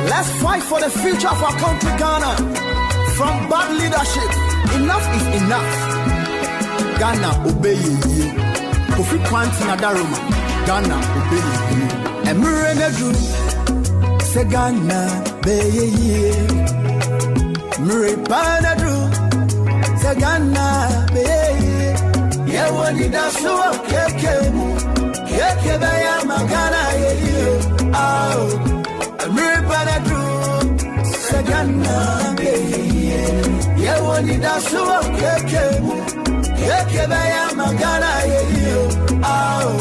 Let's fight for the future of our country, Ghana. From bad leadership, enough is enough. Ghana, obey you. Kofi Kwantina Daruma, Ghana, obey you. Emre Nedru, say Ghana, obey you. Mre Panadru, say Ghana, obey you. Yeah, when you dance to a keke, bayama Ghana, yeah. Oh, Mre Panadru, say Ghana, obey you. Yeah, when you dance to a keke, bayama Ghana, yeah. Oh,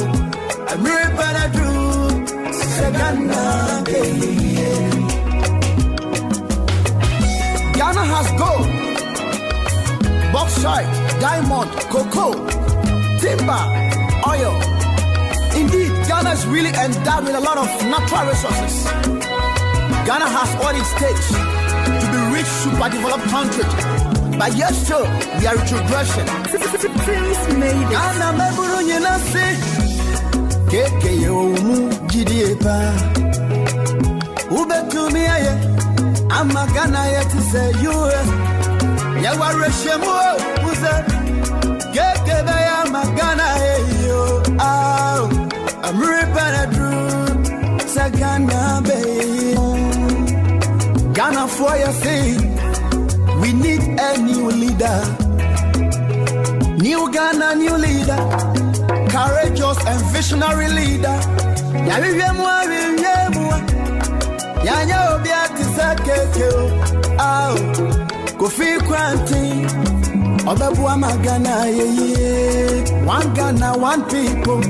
Mre Panadru, say Ghana, yeah. Ghana has gold, bauxite, diamond, cocoa, timber, oil. Indeed, Ghana is really endowed with a lot of natural resources. Ghana has what it takes to be rich, super developed country. But yes, still, we are retrogression. Ghana meburu nyina se keke yomu jidiepa ubetumi aye ama Ghana yeti se US ya wareshemu uze keke baya magana yo ah I'm ripping sa Ghana be Ghana for your say we need a new leader. New Ghana, new leader, courageous and visionary leader. Kofi Kwanti, Obebuama Ghana, one Ghana, one people.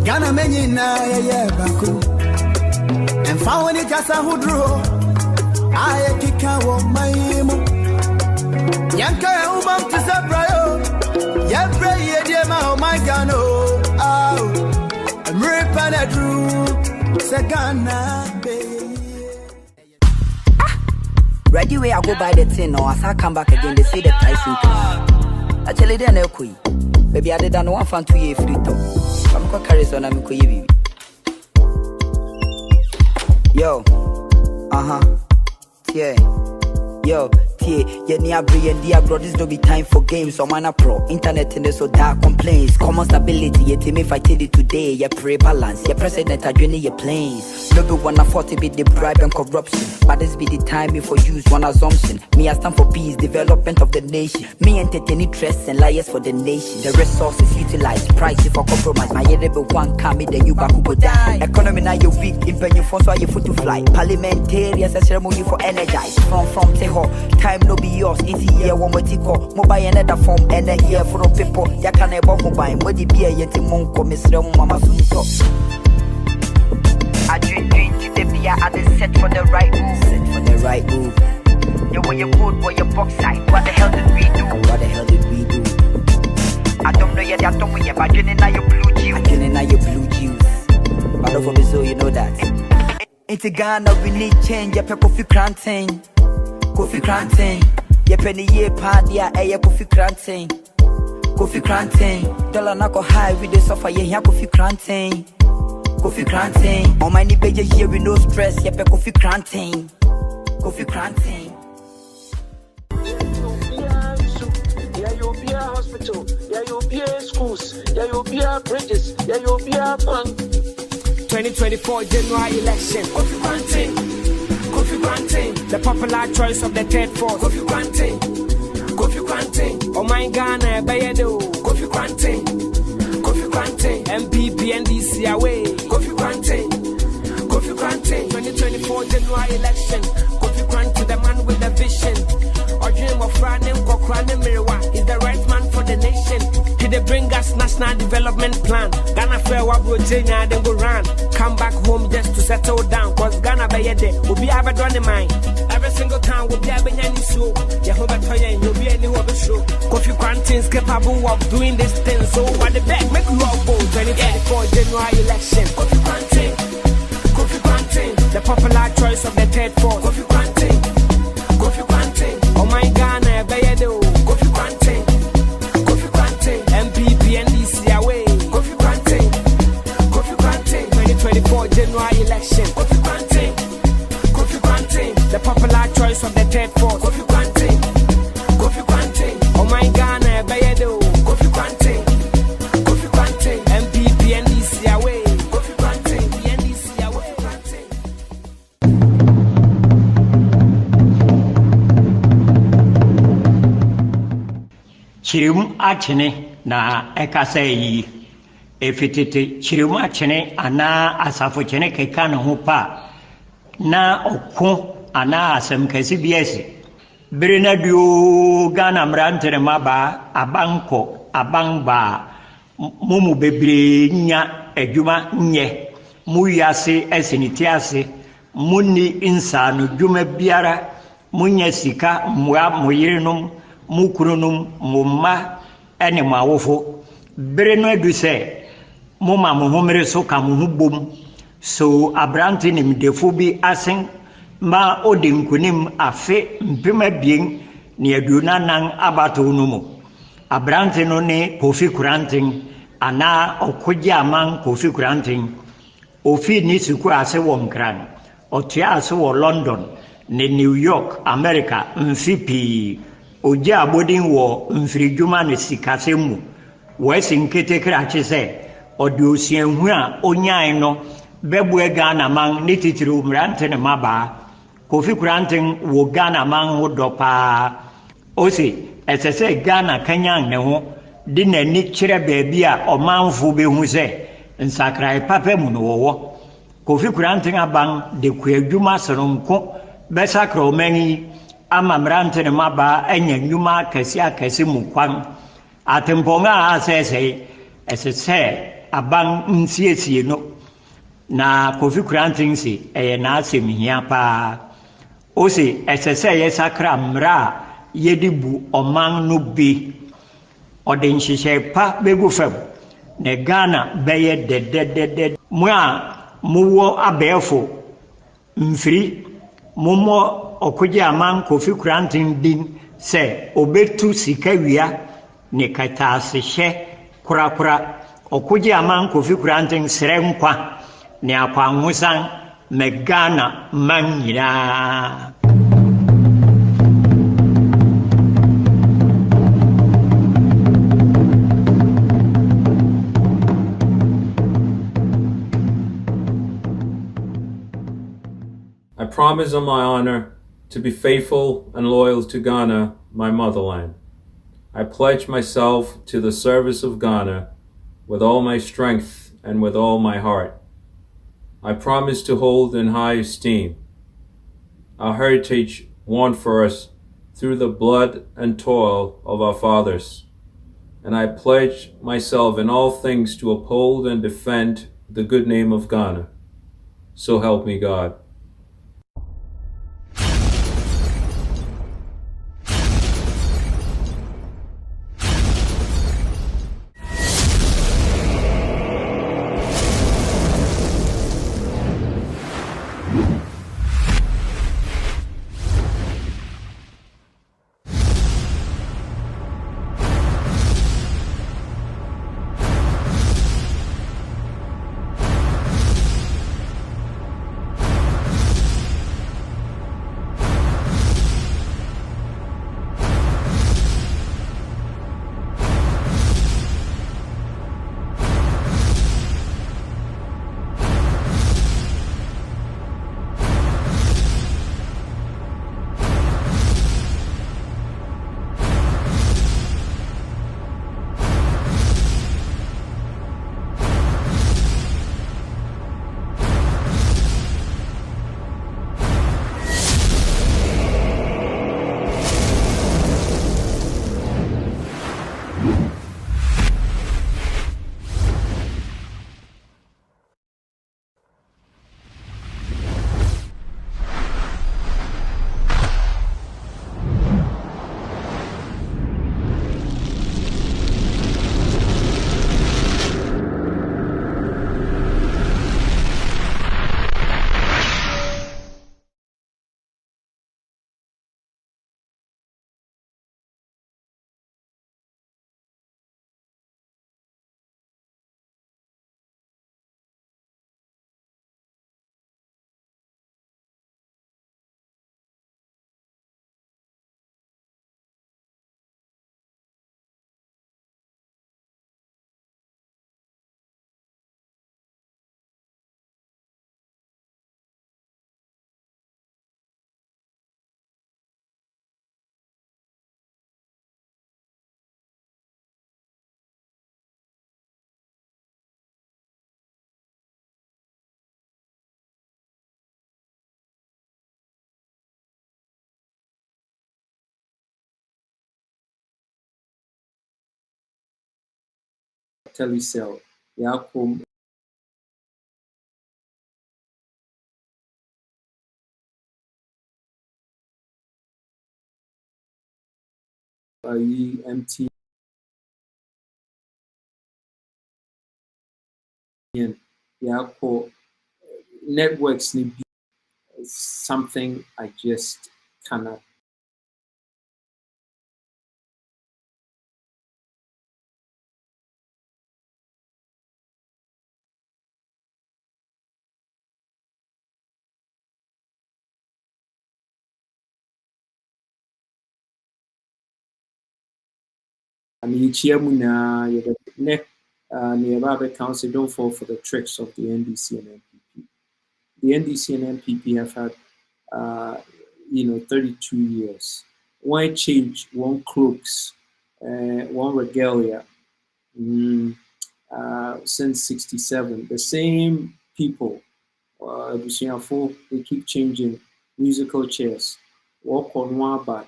Ghana many na baku. And found it just a who drew. I kick out my emo. Yanka Ubam to Sabrayo. Oh my God, oh, I'm ripping a drew, Sagana, ready way I go by the tin, or as I come back again, they say the Tyson. Actually, they're no queen. Baby, I didn't want fun 2 years free talk. I'm going to carry on, I'm going to yo, yeah, yo. Yeah, near Bri and Dia bro, this don't be time for games. So man a pro, internet in the so dark complaints. Common stability, yeah, team if I tell it today, yeah, pray balance, yeah, president are joining your planes. No be 140 be the bribe and corruption. But this be the time for use one assumption. Me I stand for peace, development of the nation. Me entertain interests and liars for the nation. The resources utilized, prices for compromise. My head be one come then you back up die. Economy now you weak, in penny funds so you foot to fly. Parliamentarians a ceremony for energize. From Teho, time no be yours, easy here one more tico. Mobile another form and a here for the people. Ya can a bomb mobile, what the beer yet in Monco, Miss Mama Suto. I drink to the beer at the set for the right move. Set for the right move. You want your code for your box side. What the hell did we do? What the hell did we do? I don't know yet, I don't know yet, but you're in your blue juice. You're in your blue juice. But over me, so you know that. It's a Ghana, we need change. Yeah, Kofi Kwanti. Kofi Kwanti. Yeah, penny year party, yeah, Kofi Kwanti. Kofi Kwanti. Dollar nako high, we dey suffer, yeah, Kofi Kwanti. Kofi Kwanti. On my knee page here with no stress, yeah, Kofi Kwanti. Kofi Kwanti. Yeah, you'll be a hospital. Yeah, you'll be a schools. Yeah, you'll be a bridges. Yeah, you'll be a bank. 2024 General Election. Kofi Kwanti. Kofi Kwanti. The popular choice of the third force. Kofi Kwanti. Kofi Kwanti. Oh my Ghana, Bayado. Kofi Kwanti. Kofi Kwanti. NPP, NDC away. Kofi Kwanti. Kofi Kwanti. 2024 General Election. Kofi Kwanti, the man with the vision. Or dream of running, Kokrane Miriwa. He's the right man for the nation. He they bring us national development plan. Ghana fair wabro Jenya, then go run. Come back home just to settle down. Cause Ghana by day will be ever done in mind. Every single town will be a Benyani show. Yahoo Toya and you'll be any other show. Kofi Kwanti is capable of doing this thing. So what the back make you all go 2024 General Election. Kofi Kwanti. Kofi Kwanti. The popular choice of the third force. Kofi Kwanti. Kofi Kwanti. Oh my Ghana, Bayado. Kofi Kwanti. Kofi Kwanti. NPP, NDC away. Kofi Kwanti. Kofi Kwanti. 2024 General Election. Kofi Kwanti. popular choice of the third force. Kofi Quantin, Kofi Quantin. Oh my Ghana, Bayado. Kofi Quantin, Kofi Quantin. NPP, NDC away. Kofi Quantin, NDC away. Chirim achene na ekasa yi efitete chirim achene ana asafo chene keka ne ho pa na okko ana asem kasi biese bere na dio Ghana mrantere maba abanko abangba mumu bebre nya adwuma nye mu yase esiniti ase munni insano dwuma biara munya sika mwa moyirenom mukununum mumma ene mawofo bere no adu se mumma muhumere so ka muhubom so abranti nimdefo bi asen ma odinkunim afe mpema bien ne aduna nan abato no mu abranti no ne Kofi Kuranten ana okoje aman Kofi Kuranten ofi ni siku ase wo nkran otua ase wo London ne New York America mfipi oje abodin wo mfiridwuma ne sikasemu wesi nketekra chese odi osianhu a onyan no bebu Ghana man ne titiri umrante ne maba Kofi Kuranten wo Ghana man ho dopa osi esese Ghana kanyan ne ho di nani kire baabi a omanfo behu se nsakrai papa mu no wo Kofi Kuranten aban de kuadwuma sononko besakra omani ama mrante ne maba enya nyuma akasi mu kwan atemponga asese esese aban nsiesie no na Kofi Kuranten si na asemhia pa osi esese yesakra mra yedibu oman no bi odin hihye pa begu fam ne Ghana beye dededede mu a muwo abefo mfiri mumo okoje aman Kofi Kuranten din se obetu sikawia ne katase hye kurakura okoje aman Kofi Kuranten serenkwa ne akwanhusan me Ghana manyira. I promise on my honor to be faithful and loyal to Ghana, my motherland. I pledge myself to the service of Ghana with all my strength and with all my heart. I promise to hold in high esteem our heritage won for us through the blood and toil of our fathers. And I pledge myself in all things to uphold and defend the good name of Ghana. So help me God. telecell, yɛakɔ MTN, yɛakɔ networks ni bi, something I just cannot. I mean, council don't fall for the tricks of the NDC and NPP. The NDC and NPP have had, 32 years. One change, one crooks, one regalia, since 67. The same people, they keep changing musical chairs. Walk on Waba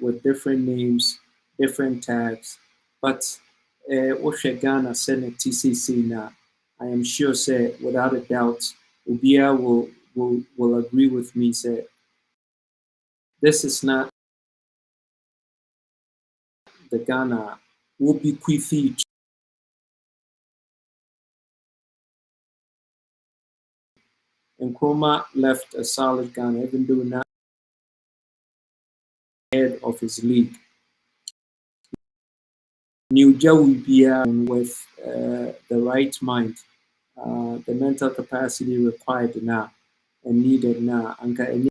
with different names, different tags. But Oshe Ghana Senate TCC now, I am sure say without a doubt, Ubia will agree with me, say this is not the Ghana will be quiffy. And Nkrumah left a solid Ghana, even though not head of his league. New Jawibia with the right mind, the mental capacity required now and needed now. Anka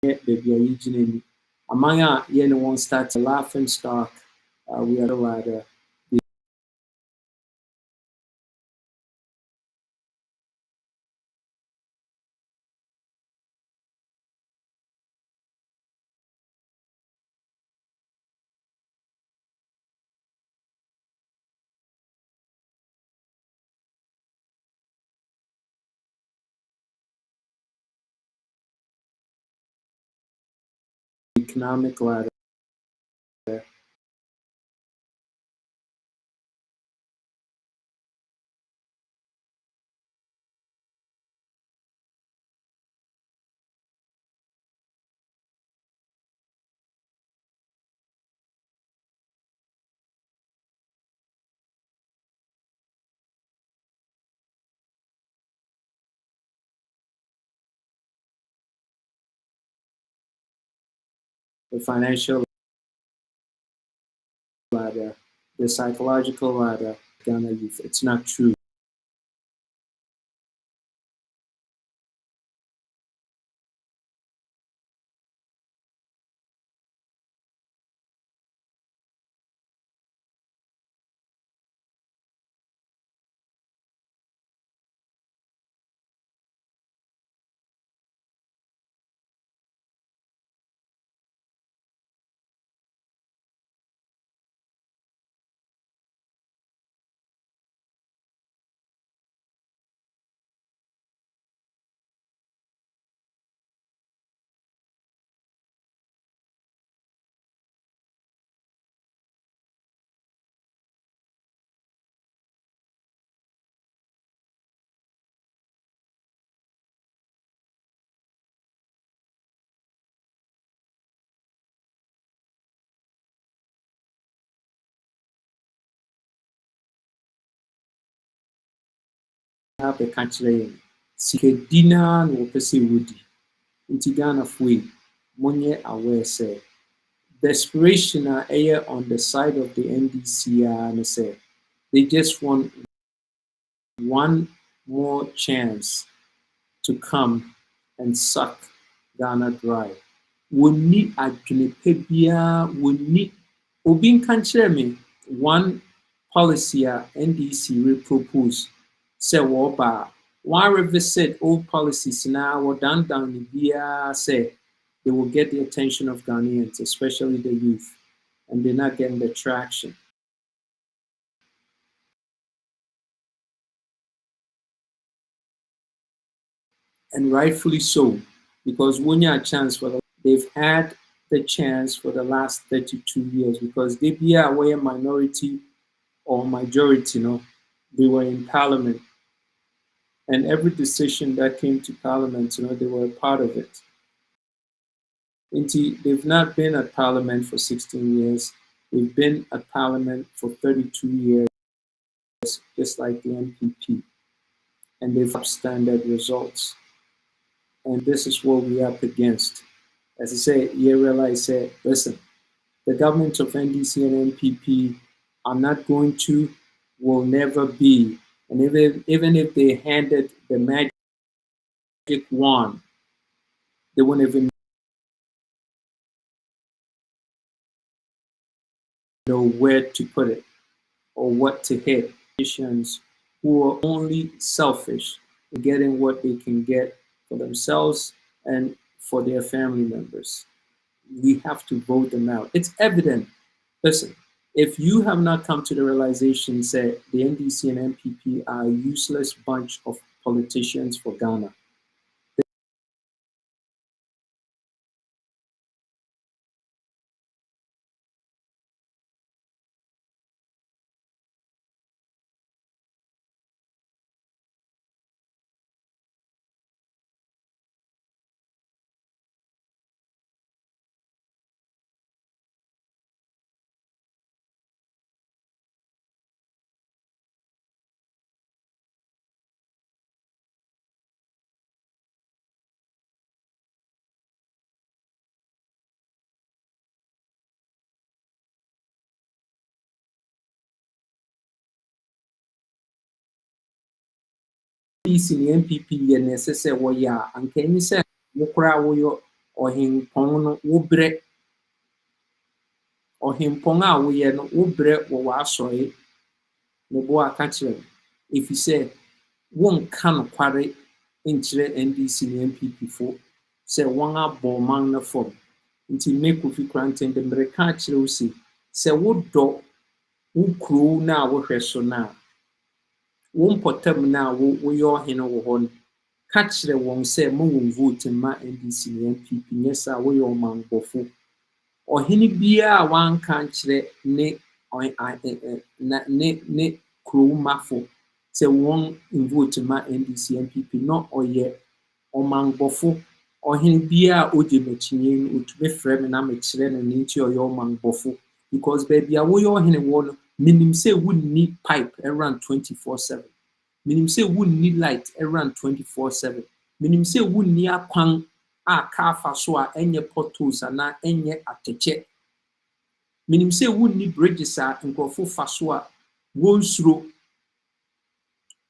baby among won't start a laughing stock. We are the economic ladder. The financial ladder, the psychological ladder, Ghana youth. It's not true. Have the country Sikedina no pese woody. Inti Ghana fui monye aware say desperation air on the side of the NDC and say they just want one more chance to come and suck Ghana dry. We need adwinepebia, we need Obin can share me one policy NDC will propose. Say one revisit old policies now or down in the say they will get the attention of Ghanaians, especially the youth, and they're not getting the traction. And rightfully so, because when you have a chance for them, they've had the chance for the last 32 years because they be a minority or majority, they were in parliament. And every decision that came to parliament, they were a part of it. They've not been at parliament for 16 years. They've been at parliament for 32 years, just like the NPP. And they've substandard results. And this is what we're up against. As I say, you realize, listen, the government of NDC and NPP are not going to, will never be. And even if they handed the magic wand, they won't even know where to put it or what to hit. Politicians who are only selfish in getting what they can get for themselves and for their family members. We have to vote them out. It's evident. Listen, if you have not come to the realization, say, the NDC and NPP are a useless bunch of politicians for Ghana, NDC and NPP yɛ na ɛsɛ sɛ wɔyɛ a anka ɛne sɛ wo koraa woyɛ ɔhempɔn no wobrɛ ɔhempɔn a woyɛ no wobrɛ wɔ w'asɔre ne bo aka kyerɛ no ɛfiri sɛ wonka nokware nkyerɛ NDC ne NPP fo sɛ wɔn abɔ ɔman no fam nti me Kofi Korankye de mmerɛka akyerɛ wo sɛ wodɔ wo kurow no a wohwɛ so no a wo mpɔtam no a woyɛ ɔhene wɔ hɔ no ka kyerɛ wɔn sɛ ma wɔn vote ma NDC ne NPP nyɛ sɛ a woyɛ ɔmanbɔfo ɔhene biara a wanka nkyerɛ ne kurow mafo sɛ wɔn vote ma NDC NPP na ɔyɛ ɔmanbɔfo ɔhene biara a ogye m'akyinnye no otumi frɛ me na mekyerɛ no ne nti ɔyɛ ɔmanbɔfo because baabi a woyɛ ɔhene wɔ no menim sɛ wonni pipe around 24/7 menim sɛ wonni light around 24/7 menim sɛ wonni akwan a car fa so a ɛnyɛ potholes anaa ɛnyɛ atɛkyɛ menim sɛ wonni bridges a nkurɔfo fa so a wɔnsuro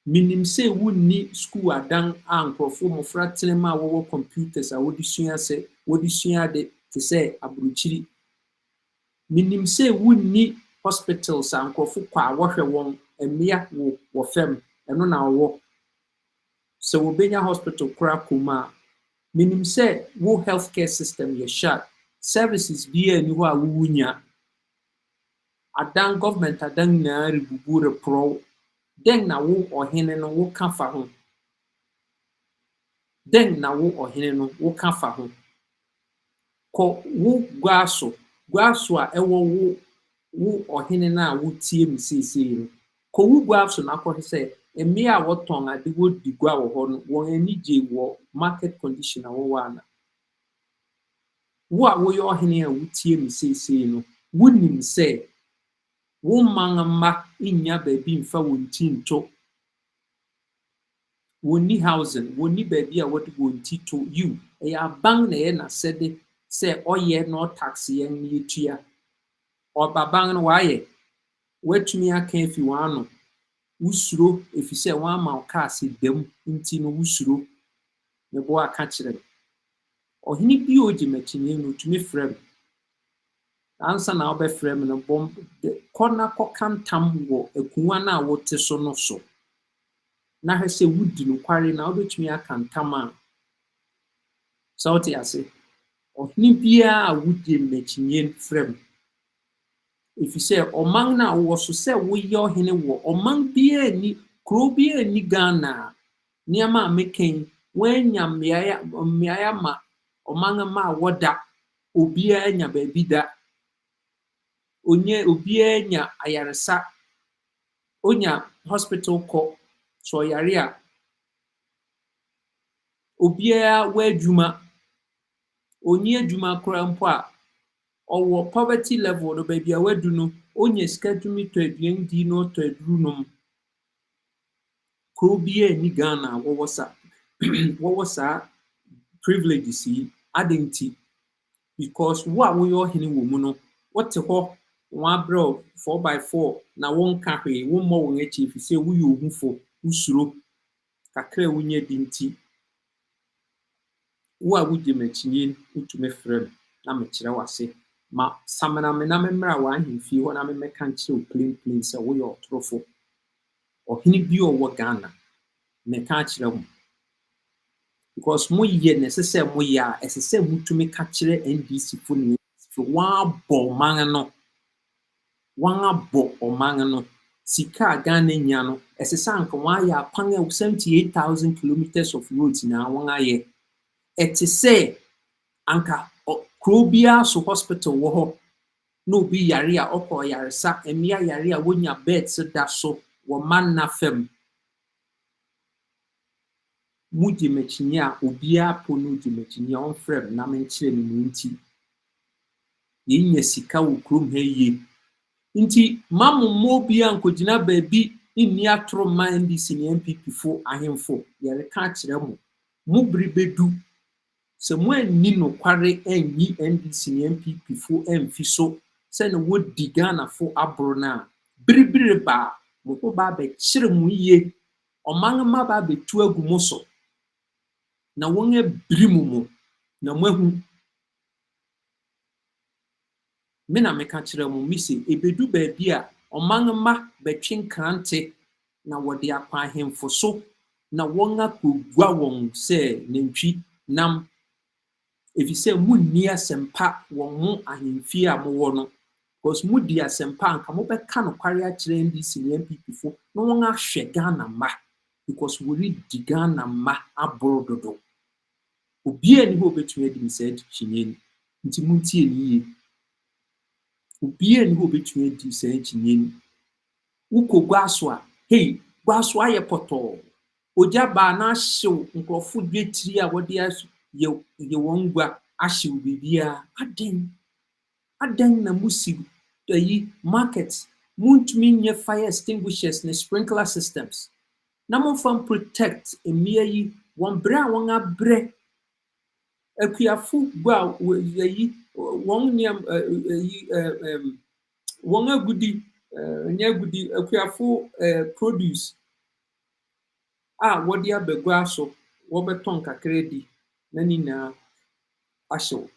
menim sɛ wonni school adan a nkurɔfo mmɔfra tenema a wɔwɔ computers a wɔde sua ade te sɛ aburukyiri menim sɛ wonni hospitals a nkurɔfo kɔ a wɔhwɛ wɔn mmea wɔ fam ɛno na wɔwɔ sɛ wɔbɛnya hospital koraa kɔm a menim sɛ wo healthcare system yɛ shut services biara ni hɔ a wowu nya adan government adan nyinaa rebubu reporɔw dɛn na wo ɔhene no woka fa ho dɛn na wo ɔhene no woka fa ho kɔ wo gua so a ɛwɔ wo ɔhene no a wotie me seesei no kɔ wo gua so na akɔhwɛ sɛ mmea a wɔtɔn ade wɔdi gua wɔ hɔ no wɔn ani gye wɔ market condition a wɔwɔ ana wo a woyɛ ɔhene a wotie me seesei no wonim sɛ wo man mma nnya baabi mfa wɔn ti nto wɔnni housing wɔnni baabi a wɔde wɔn ti to you ɛyɛ aban na ɛyɛ n'asɛde sɛ ɔyɛ na ɔtaxe yɛn na yɛtua ɔbaban no wayɛ watumi aka afi wɔn ano wusuro ɛfiri sɛ wɔn ama wo kaa sɛ dam nti no wusuro ne bo aka kyerɛ no ɔhene bi a ogye m'akyinnye no otumi frɛ me ansa na wobɛfrɛ me no kɔ na kɔka ntam wɔ akonnwa no a wote so no so na hwɛ sɛ wodi nokware na wobɛtumi aka ntam a sɛ wote ase ɔhene biara a wodi m'akyinnye frɛ me ɛfiri sɛ ɔman no a wowɔ so sɛ woyɛ ɔhene wɔ ɔman biara ni kurow biara ni Ghana a nneɛma a meka yi wɔanya mmeaeɛ ma ɔman ma a wɔda Obia nya baby da. Onye obia nya ayaresa. Onya hospital ko so yare a obia wa adwuma. Onye adwuma kora mpo a owo poverty level no baby a wadu no onye sika tumi to aduan di no to aduru nom. Ko bia ni Ghana wo sa privileges yi adenti because wo a wo yo hene wo mu no wote ho one bro 4x4 na won ka hwe wo mo won achi fi se wo yo ohufo usuro kakra wonye dinti wo a wo je machinye utume frem na me kire wase ma samana me na me mra wa ahemfie ho na me meka nkire plain se wo yo otorofo ohene bi owo Ghana me ka kire wo because mo ye necessary mo ya esese mutumi ka kire NDC fo ni wa bo man no sika Ghana nya no esese anka wa ya pan 78,000 kilometers of roads na won aye etise anka krobia so hospital wo ho no bi yare a okọ yaresa emia yare a wonya beds da so wo man na fam mudi mechinya obia ponu di mechinya on frem na menchire ni nti yenya sika wo krom ha ye nti mamu mobia nkogina baabi inni atro ma NDC ni NPP fo ahemfo yare ka kire mo mubri bedu se mo anni no kware anyi NDC ni NPP fo amfi so se ne wodi Ghana fo abro na bribiri ba mo ko ba be kire mu ye oman ma ba betu agu mo so na won abrimu mo na mahu me na meka kire mo misi ebedu ba bia oman ma betwen krante na wode akwa ahemfo so na won akogua won se nantwi nam efise munni asempa won ho ahemfie a mo wo no because mudi asempa anka mo beka no kware a kire NDC ne NPP fo no won ahwe Ghana ma because we read Ghana ma abrododo obia ni ho betumi adi said chinyen nti muntie ni ye obia ni ho betumi adi said chinyen ukogwa so a hey gwa aye poto oja ba na hyew nkrofo dwetiri a wode ye wongwa ahyew bibia aden na musi yi market muntumi nye fire extinguishers ne sprinkler systems na mo from protect emia yi won bra won abre akuafu gwa yi won niam won agudi nyagudi akuafu produce wodi abegwa so wo beton kakra di na nina ahyew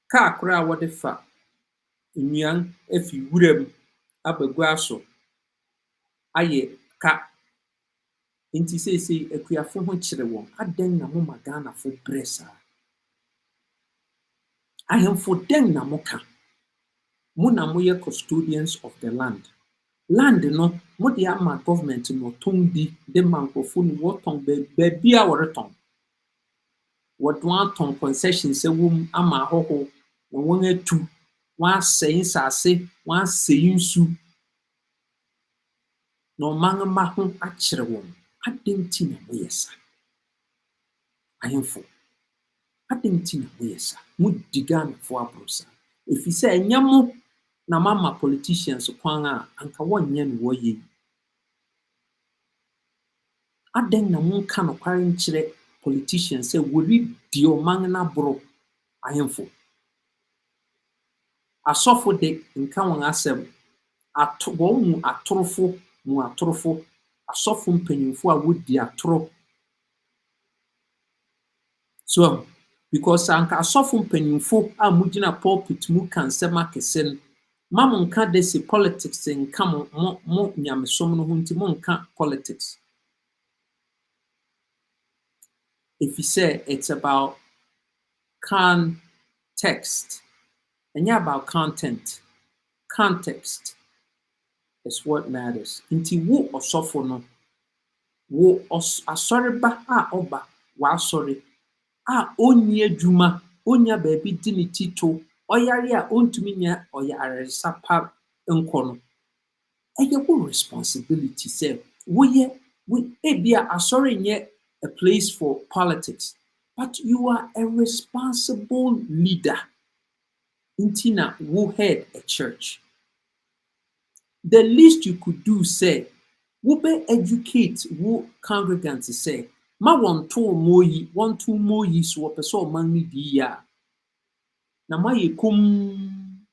ka akra wodi fa nnuan afi wuram abegwa so aye ka nti sese akuafo ho kire won aden na mo magana fo pressa ahemfo den na mo ka mo na mo ye custodians of the land no mo de ama government no tondi de mankofo no woton be bia woreton wodon aton concession se wom ama hoho na won atu wan sɛn sase wan sɛn nsu no manma ho akyere won adenti na mo yesa ahemfo adenti na mo yesa mo digan fo abrosa efise enyamo na mama politicians kwan a anka wonye no woye aden na mo ka no kware nkyere politicians say wori di o man na bro ahemfo asofo de nka won asem wo mu atorofo asofo mpanyimfo a wodi atoro so because anka asofo mpanyimfo a mugina pulpit mu kan sema kesen mam nka de se politics nka mo nyamesom no hunti mo nka politics if you say it's about context and yeah about context is what matters inti wo osofo no wo asoreba oba wa asore onye adwuma onya baabi di ne tito ɔyare a ɔntumi nya ɔyaresa pa nkɔ no ɛyɛ wo responsibility sɛ ebia asɔre nyɛ a place for politics, but you are a responsible leader. Nti na wo head a church. The least you could do say wo be educate wo congregants say ma wɔn to mo yi so wɔpɛ sɛ ɔman no di yie a na moayɛ kom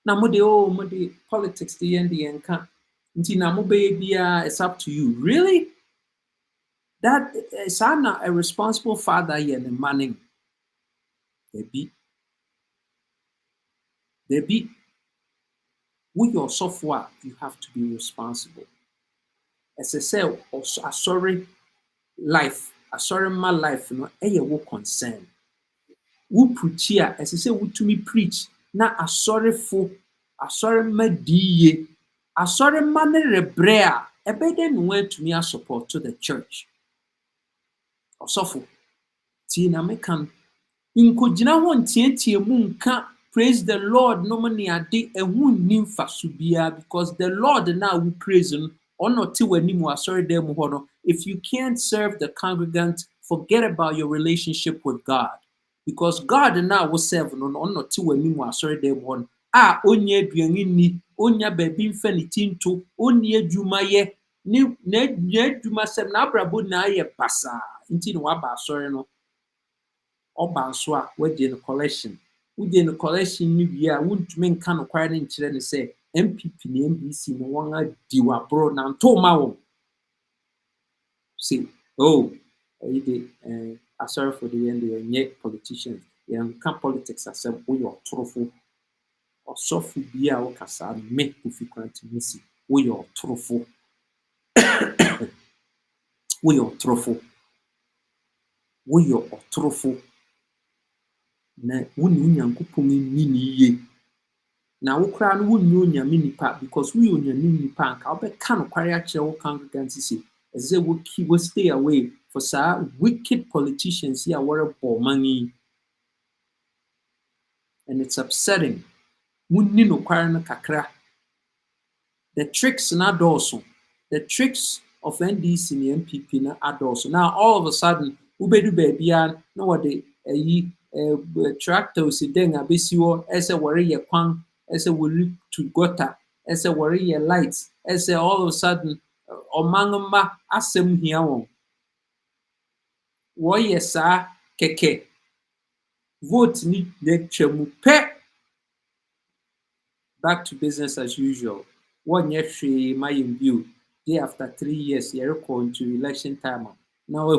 na mode politics de yɛn ka nti na mobɛyɛ biara it's up to you. Really? That saa na a responsible father yɛ ne ma ne Debi. With your software, you have to be responsible. As I say, sorry life, my life, you know, concern. Who preach here, as I say, who to me preach, na sorry ma diye, sorry mane rebrea, then went to me a support to the church. Osofo, tina me kan, inkojina hon tie munka. Praise the Lord. No money ade ehun nimfa subia because the Lord now we praise him. Sorry, if you can't serve the congregant, forget about your relationship with God. Because God now will serve on sorry them one. Onye duangi ni onya baby mfanitin to onye jumaye ni juma sem na abrabo na ye basa nti no aba sorry no oba so a we dey collection. Within the collection new year, wouldn't mean can acquire in children say NPP and NDC no one diwa bro now to my see I sorry for the end of yet politicians young can politics as some we are truthful or soft be our casa make to frequent missy we are truthful we are truthful na wunni Nyankopɔn ni yie na wo kra no wunni onyame nipa because we onyame nipa anka obeka no kware akire wo congregants say eze wo stay away for sa wicked politicians here were bomani, and it's upsetting. Wunni no kware no kakra. The tricks na doso, the tricks of NDC and NPP na adoso. Now all of a sudden ubedu bebia no what they tractors then abesiwo as a warrior kwan as a will to gutter as a warrior lights as a all of a sudden omangma asem here won warrior sa keke vote ni lecture pe back to business as usual. One year free my view day after 3 years you're going to election time now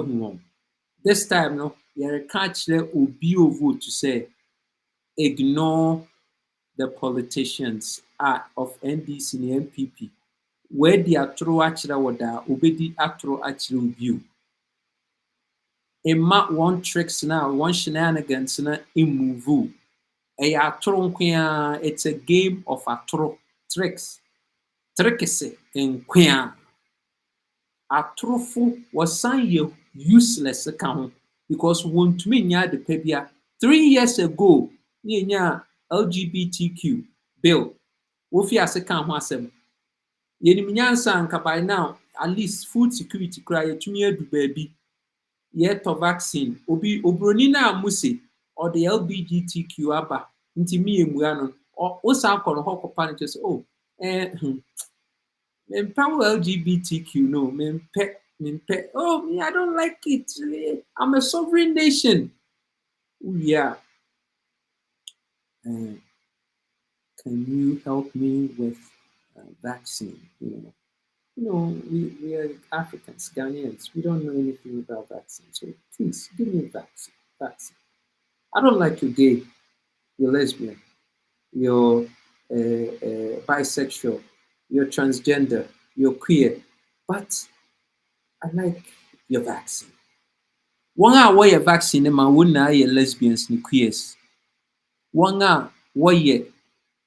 this time no you can't vote to say ignore the politicians of NDC and NPP. Where they are through actually what are obedi atro actually view. One tricks now, one shenanigans na move. It's a game of atro tricks. Trickse in queer. Atrofo was sign useless account because won't mean ya the pebia 3 years ago nya LGBTQ bill wofi aseka ho asem yenim nyansa anka by now at least food security cry yetumi adu baabi yet to vaccine obroni na amuse or the LGBTQ aba nti mi emua no o san kono ho kopa no say oh LGBTQ no oh me I don't like it. I'm a sovereign nation. Oh, yeah. Can you help me with vaccine? You know, we are Africans, Ghanaians. We don't know anything about vaccine. So please give me a vaccine. I don't like you're gay, you're lesbian, you're bisexual, you're transgender, you're queer, but I like your vaccine. One way a vaccine, man, wouldn't I lesbians and queers? One way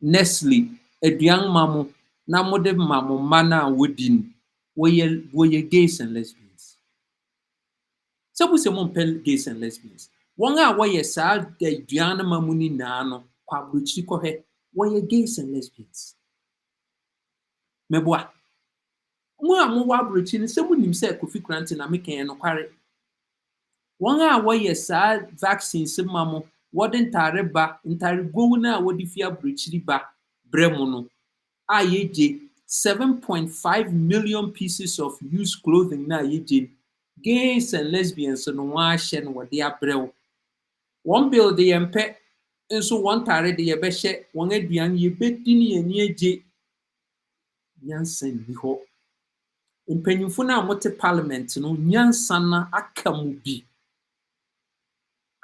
Nestle, a young mammo, na modern mammo, mana woodin, where gays and lesbians. So we say gays and lesbians. One way a sad de Diana Mamuni nano, kwabrochiri kohe were gays and lesbians. Meboa. Mo a mo wabrochiri se mo nim se Kofi Korankye na meken no kware. Won a were saa vaccines ma mo wode ntare gowu na wode fi abrochiri ba bremo no. A yeje 7.5 million pieces of used clothing na yeje. Gays and lesbians no wa hye no wode abrew. One bill the yempe nso one tare de yebehye won aduan yebedi ne ani agye nyansan bi ho. Mpanyimfo na mote parliament no nyansan na akamu bi.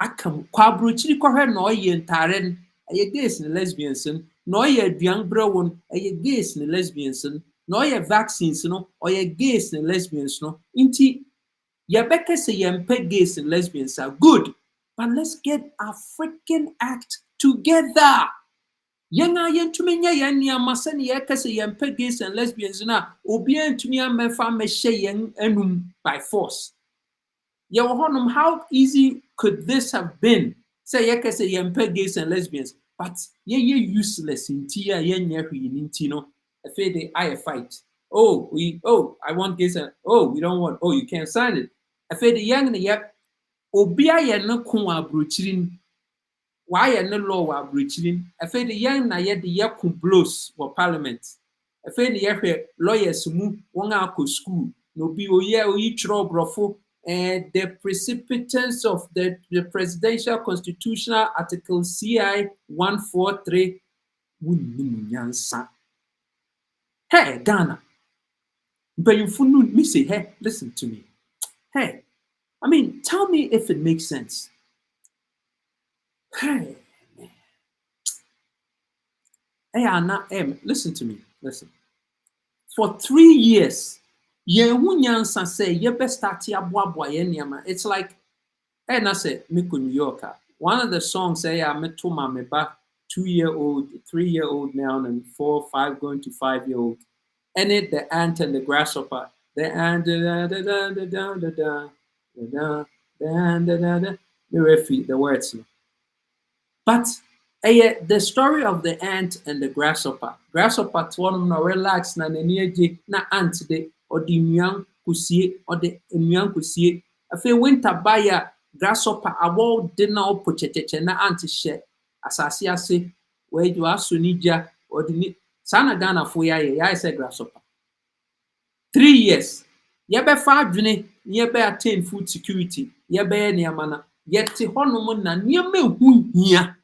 Akam kwabrochiri kohwe na oye ntare no eye gays and lesbians no oye aduan brewo no eye gays and lesbians no oye vaccines no oye gays and lesbians no inti yebeke se yempe gays and lesbians are good, but let's get our freaking act together. Yenga yentumi nya yen niama se ne yeke se yempe gays and lesbians na obi antumi amefa mehye yen enum by force. How easy could this have been? Say yeke say yempe gays and lesbians, but ye useless in tia ye no. I feel the I fight. I want gays and we don't want. You can't sign it. I feel the young yep. Obia ye no kun abrochirin. Why ye no law abrochirin? I feel the young na ye the yakun blows for parliament. I feel the ye lawyers mu wonga ko school. No be oyi chro brofo. And the precipitance of the Presidential Constitutional Article CI 143 Hey, Ghana. Me say, hey, listen to me. Hey, I mean, tell me if it makes sense. Hey, Anna M, listen to me. Listen. For 3 years, it's like, and I said, Miko New Yorker. One of the songs say I met to my back 2-year-old, 3-year-old now, and 4, 5 going to 5-year-old. And it the ant and the grasshopper. The ant the words. But the story of the ant and the grasshopper. Grasshopper to one no relax na na ant de or the myang kusie or the myang kusie. Afi winter buyer grasshopper awo dinner opochecheche na ant share asase ase where you aso nija or the sana Ghana for ya say grasshopper. 3 years. Yebe fa adwene yebe attain food security yebe niamana yete honom na niame hu hia.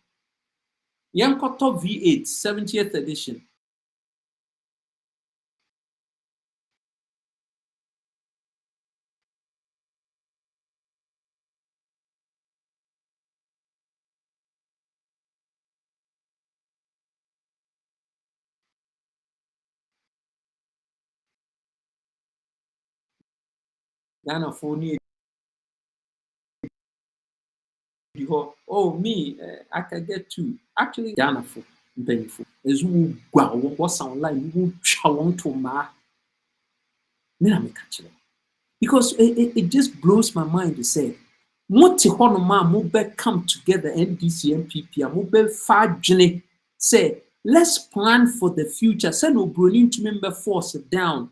Yankoto V8 70th edition. Ghana for me. Me, I can get 2. Actually, Ghana for painful. As who go what's online, who want to ma. Because it just blows my mind to say, Moti honoma mube come together NDC NPP mube fajne say let's plan for the future. Say no brilliant to member force down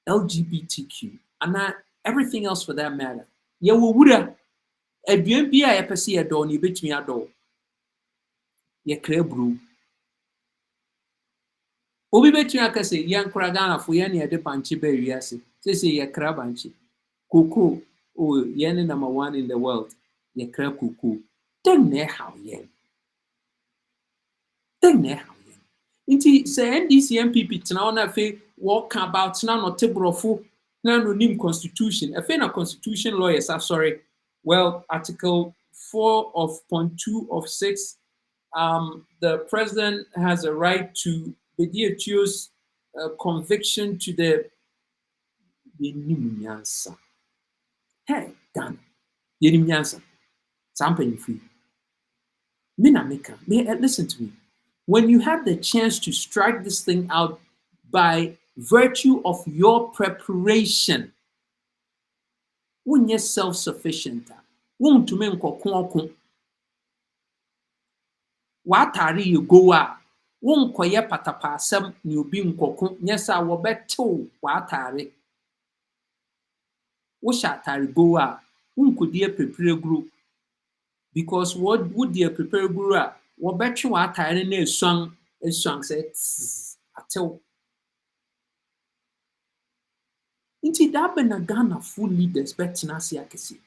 LGBTQ and everything else for that matter. Yeah, we would aduan bi a yɛpɛ sɛ yɛdɔ no yɛbɛtumi adɔ yɛkra buru obi bɛtumi aka sɛ yɛnkora Ghanafo yɛne yɛde bankye ba wiase sɛ yɛkra bankye cocoa yɛne number 1 in the world yɛkra cocoa then na ɛhaw yɛn nti sɛ NDC NPP tena hɔ na afei wɔka about na nɔte borɔfo na no nim constitution afei na constitution lawyers are sorry. Well, Article 4.2 of 6, the president has a right to choose conviction to the Hey, Ghana, Yenimyansa, Sampany free. Minamika, listen to me. When you have the chance to strike this thing out by virtue of your preparation, when you're self-sufficient, won't to men W'atare yɛ go a wonkɔyɛ patapasɛm ne obi nkɔko nyɛ sɛ wɔbɛtew w'atare. Wohyɛ atare go a wonkɔdi apirapiraguro because wodi apirapiraguro a wɔbɛtwe w'atare no esuan sɛ tss atew. Nti da bɛn na Ghanafoɔ leaders bɛtena ase akɛse.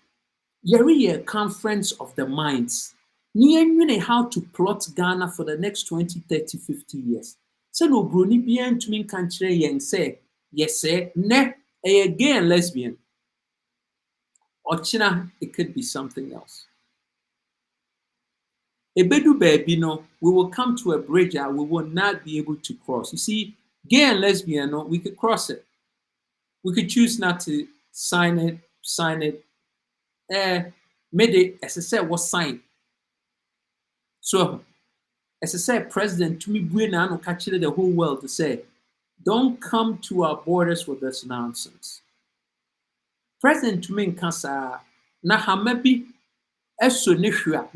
Yɛreyɛ conference of the minds. Ni yɛnwene how to plot Ghana for the next 20, 30, 50 years. Sɛ na obroni biara ntumi nka nkyerɛ yɛn sɛ yɛsɛ nnɛ ɛyɛ gay and lesbian. Ɔkyena it could be something else. Ebedu baabi no, we will come to a bridge that we will not be able to cross. You see, gay and lesbian, no, we could cross it. We could choose not to sign it. Made it as I said was signed. So, as I said, President to me, no catch the whole world to say, don't come to our borders with this nonsense. President to me in Kasa, na hamabi eso nehua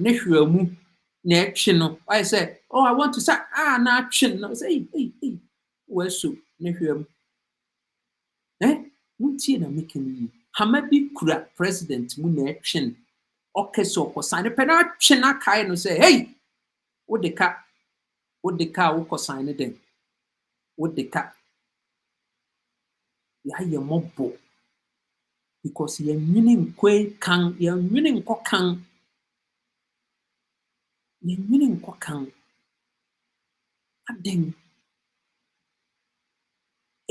mu na etwe no. I say, oh, I want to say, na atwe no. Say, hey, where's so nehua mu? Muntie na making you. Hamabi kura president mu na etwe. Okay, so ko sign pe na atwe na kai no say, hey, what the car who sign it then? What the car? Ya mobbo. Because you're winning kan, you're winning kokang. You're winning kokang. Aden.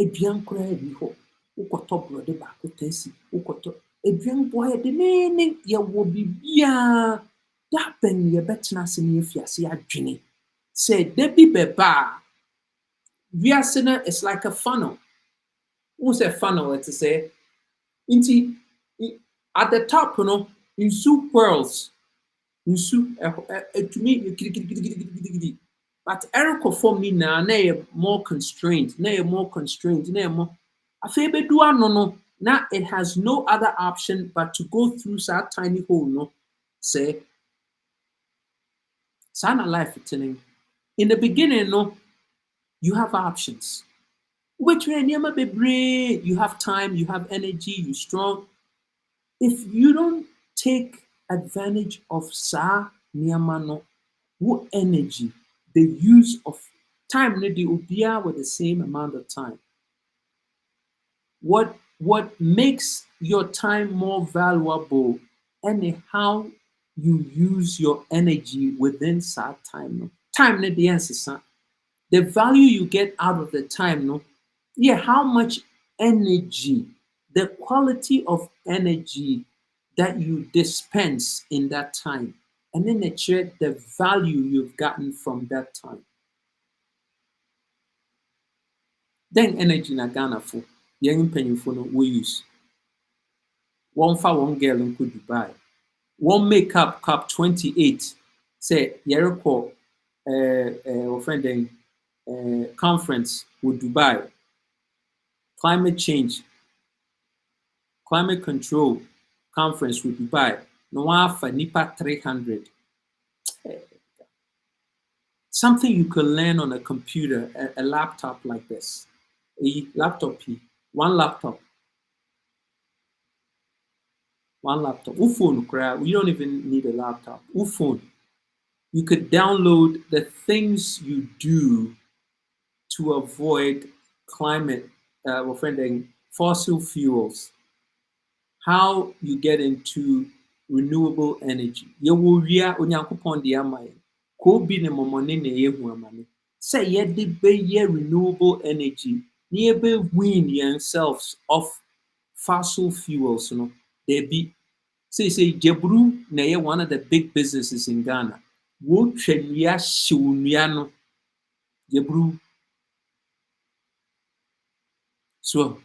Ebian kura bi ho. Ukoto brode ba ko tesi. Ukoto ebian boy de nene ye wo bibia. Da ben ye betena se ne fiase adwene. Say debi beba. Viasena is like a funnel. Who say funnel to say? Inti at the top, in soup pearls, in soup to me, but Eric for me now, more constrained, more. I feel be do no. Now it has no other option but to go through that tiny hole, no. Say, sana life telling. In the beginning, no, you have options. Which way you have time, you have energy, you're strong. If you don't take advantage of niyamano, what energy, the use of time, they will be with the same amount of time. What makes your time more valuable and how you use your energy within that time. Time, the answer, the value you get out of the time, how much energy, the quality of energy that you dispense in that time, and then the value you've gotten from that time. Then energy na Ghana for young painful we use. One for one girl in Dubai. One makeup cup 28. Say Yeriko offending conference with Dubai. Climate change, climate control conference with Dubai. No one for NIPA 300. Something you can learn on a computer, a laptop like this. A laptop, one laptop. Phone, you don't even need a laptop. Phone. You could download the things you do to avoid climate, fossil fuels. How you get into renewable energy. Yewuria onyankopon de amaye. Ko bi ne momone ne yehu amane. Say ye de be renewable energy. Ni be wean yourselves off fossil fuels, They be say Jebru na ye one of the big businesses in Ghana. Wo twania shiwunua no. Jebru. So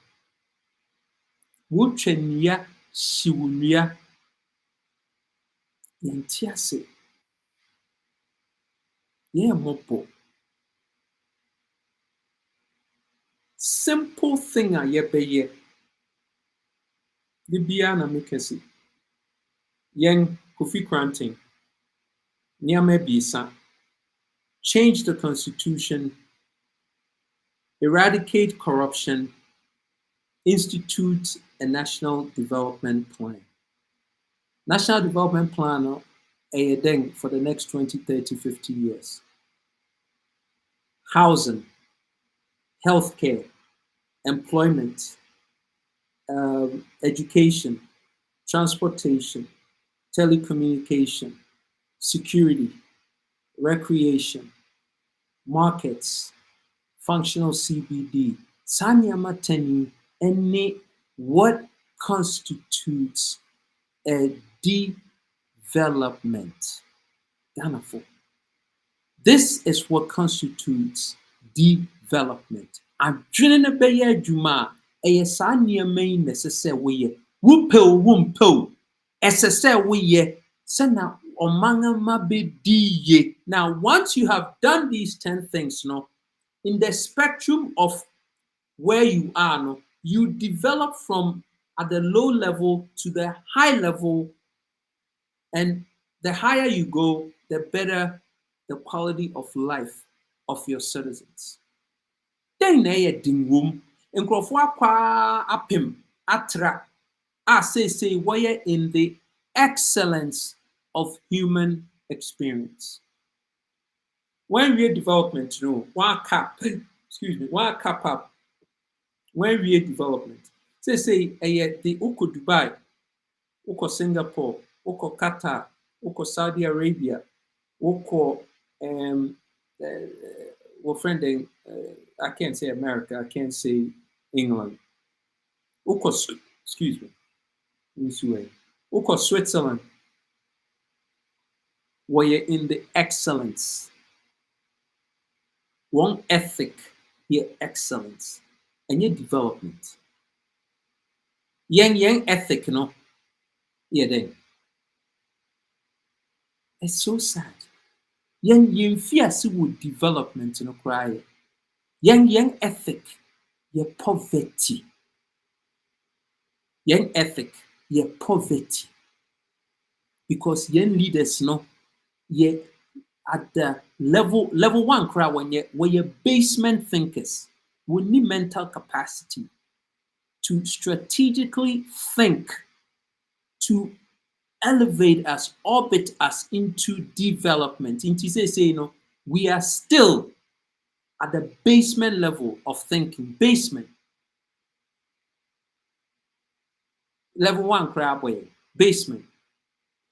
wo twania shiwunua yentiase. Yeah, mopo. Simple thing a yebeye. The biana mekesi. Yen Kofi Kranting. Niame bisa. change the constitution, eradicate corruption, institute a national development plan. National development plan for the next 20, 30, 50 years. Housing, healthcare, employment, education, transportation, telecommunication, security, recreation, markets, functional CBD. Sanyama Teni, any what constitutes a development. This is what constitutes development. I'm drilling a bay juma, a sanya main necessary. Whoopel, SSL we sena omanga mabe diye. Now, once you have done these 10 things, in the spectrum of where you are, you develop from at the low level to the high level, and the higher you go, the better the quality of life of your citizens. Then na ding room, nkrofo akwa apem atra. Say we're in the excellence of human experience. When we development, one cap up. When we development, say the Uko Dubai, Uko Singapore, Uko Qatar, Uko Saudi Arabia, Uko friend, I can't say America, I can't say England. Uko, excuse me. Uko Switzerland, where you're in the excellence. One ethic, your excellence, and your development. Young ethic, yeah, then. It's so sad. Young fear with development, cry. Young ethic, your poverty. Young ethic, your poverty. Because young leaders, yeah, at the level one crowd when you're basement thinkers, we need mental capacity to strategically think, to elevate us, orbit us into development. Into say, we are still at the basement level of thinking. Basement. Level one crowd way. Basement.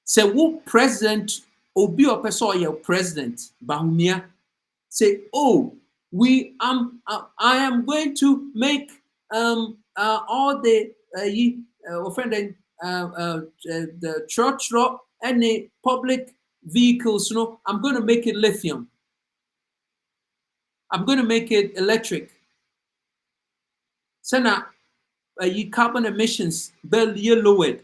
So who president Obi Opeso president Bahumia say, oh, I am going to make all the the church and the public vehicles, I'm going to make it lithium. I'm going to make it electric. So now, carbon emissions bill you lowered.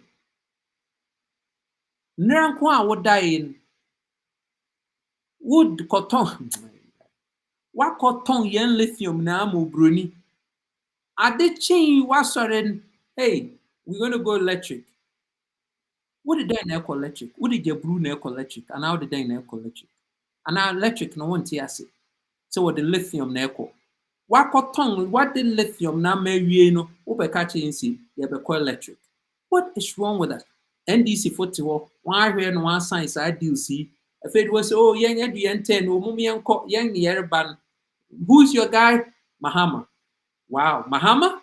Nrankwa would die in wood cotton. What cotton yen lithium na mo bruni? Are they chain was hey, we're going to go electric. What did they eco electric? What did you brew eco electric? And how did they eco electric? And now electric no one tiasi. So what the lithium eco? What cotton? What the lithium na me no? Ope catch in see you be call electric. What is wrong with that? NDC 40 one here and one science I do see. If it was young at the end 10 young Yerban. Who's your guy? Mahama. Wow, Mahama?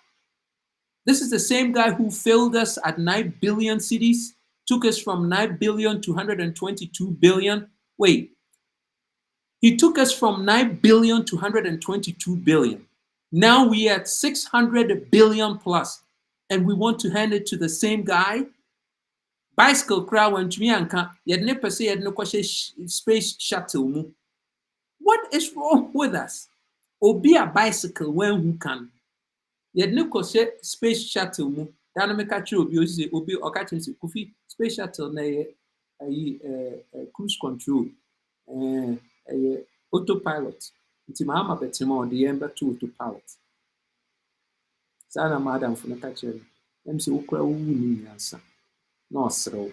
This is the same guy who failed us at 9 billion cities, took us from 9 billion to 122 billion. Wait, he took us from 9 billion to 122 billion. Now we are at 600 billion plus, and we want to hand it to the same guy? Bicycle crowd went to me and yet never say no space shuttle. What is wrong with us? Or be a bicycle when who can? Yet no space shuttle mu. Dynamic obi or catching Kufi space shuttle na cruise control autopilot. It's Mahama Betimo the ember to autopilot. Sana madam for the catcher. MC Ukra answer. No, sir.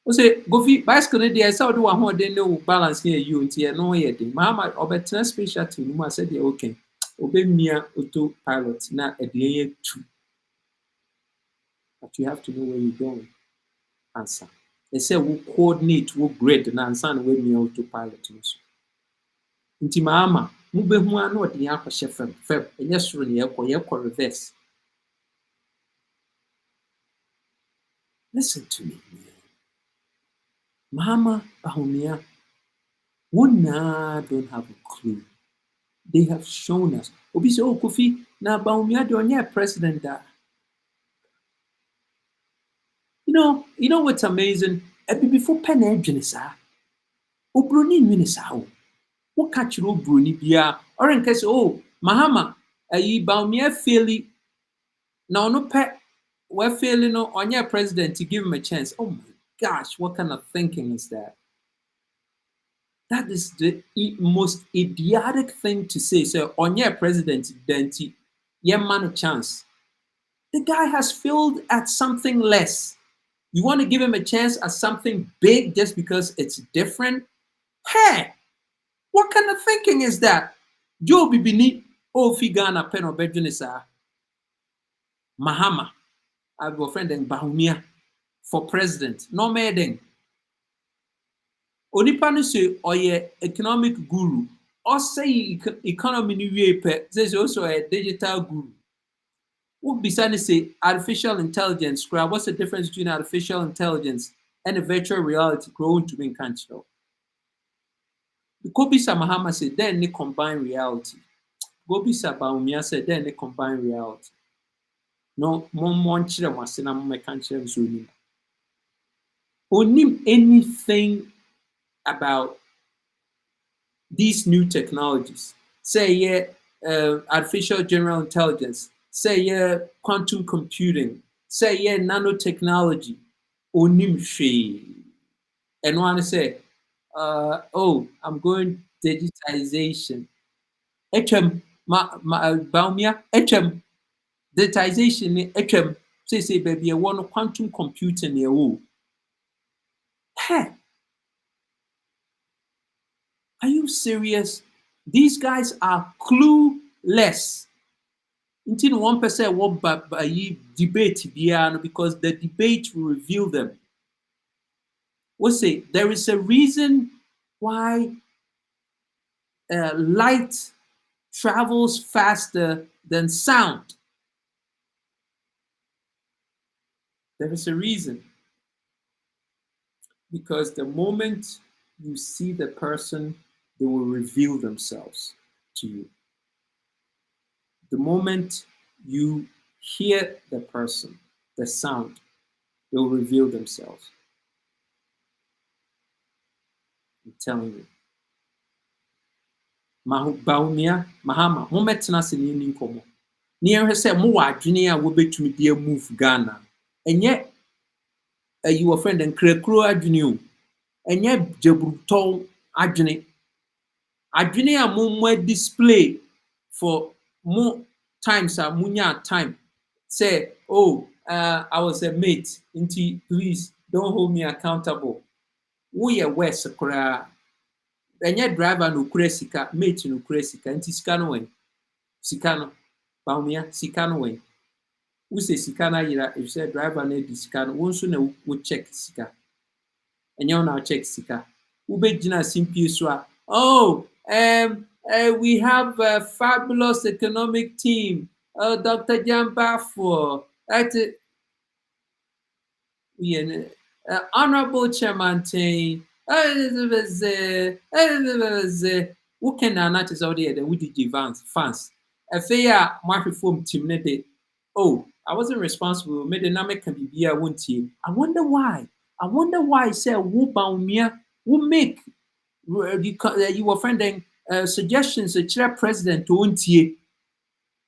O say Gofi bicycle no dey say do one ho dey no balance here you nti no ye dey. Mama obetena specialty no ma said okay. Obemia autopilot na edeye 2. But you have to know where you're going. Answer. They say we coordinate, we grade na answer na we autopilot no so. Nti mama mubehu ano ode yakɔhyɛ fem enye soro ne yɛkɔ reverse. Listen to me. Mama Bahumia, Wuna don't have a clue. They have shown us. Obi say, oh, Kofi, na Bahumia don't president that. You know what's amazing? Before pen enginesa, Obroni minisa. What catch you Bruni bia? Or in case, oh, Mahama, ye Bahumia fairly. Now no pet, we're failing on your president to give him a chance. Oh my gosh, what kind of thinking is that? That is the most idiotic thing to say. So on your president, Denti, yeah man a chance. The guy has failed at something less. You want to give him a chance at something big just because it's different? Hey, what kind of thinking is that? Joe Bibini, oh Figana Pen or Bedunisa, Mahama, I have a friend in Bahumia for president. No maiden. Onipa no say oye economic guru or say economy ni wie pe says also a digital guru. What beside say artificial intelligence, what's the difference between artificial intelligence and a virtual reality growing to be in control? The Kobisa Mahama said then they combine reality. Gobisa Baumia said then they combine reality. No more children was in a mechanical zoning. Onim anything about these new technologies, say artificial general intelligence, say quantum computing, say nanotechnology, onim she, and one say, oh, I'm going digitization. Baumia, digitization, say baby, I want quantum computing here. Hey. Are you serious? These guys are clueless. Until 1% won't debate because the debate will reveal them. We'll say there is a reason why light travels faster than sound. There is a reason. Because the moment you see the person, they will reveal themselves to you. The moment you hear the person, the sound, they will reveal themselves. I'm telling you. Baumia, Mahama, Mometna Sinin Komo. Near her said, Moa, Junior will be to me, dear move Ghana. And yet, you were friend and Krekro Adjunu. And yet, Jabruto Adjuni. Adwene a mo display for more times munya time. Say, oh, I was a mate. Please don't hold me accountable. We are west kra. Enye driver no kresika, mate no kresika. Inti sikano wen. Sikano. Baumia sikano wen. We say sikana yira. If say driver no di sikano, wonso na we check sika. Enye na check sika. Ube jina simpi so. Oh, we have a fabulous economic team. Dr. Jan Bafo, Honorable Chairman Tain, who can not is already the Woody Givans fans. A fair market form team. Oh, I wasn't responsible. Made the name can be a one team. I wonder why. Say who bound me, who make. You were finding suggestions to chair president to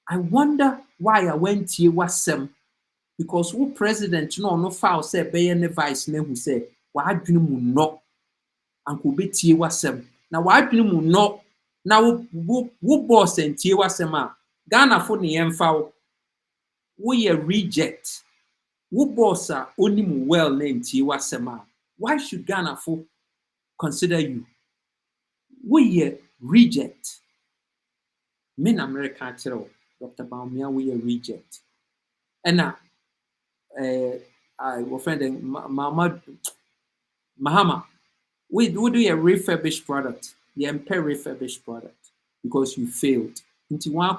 I wonder why I went here was some because who president no foul said bay and the vice name who said why do you not and could be tea was some now why do you not now who boss and tea was some Ghana for the foul we a reject who boss only well named tea was some Why should Ghana for consider you? We reject. Men America tell Dr. Baumia we reject. And now I offending Mahama. We do a refurbished product, the empire refurbished product, because you failed. Into one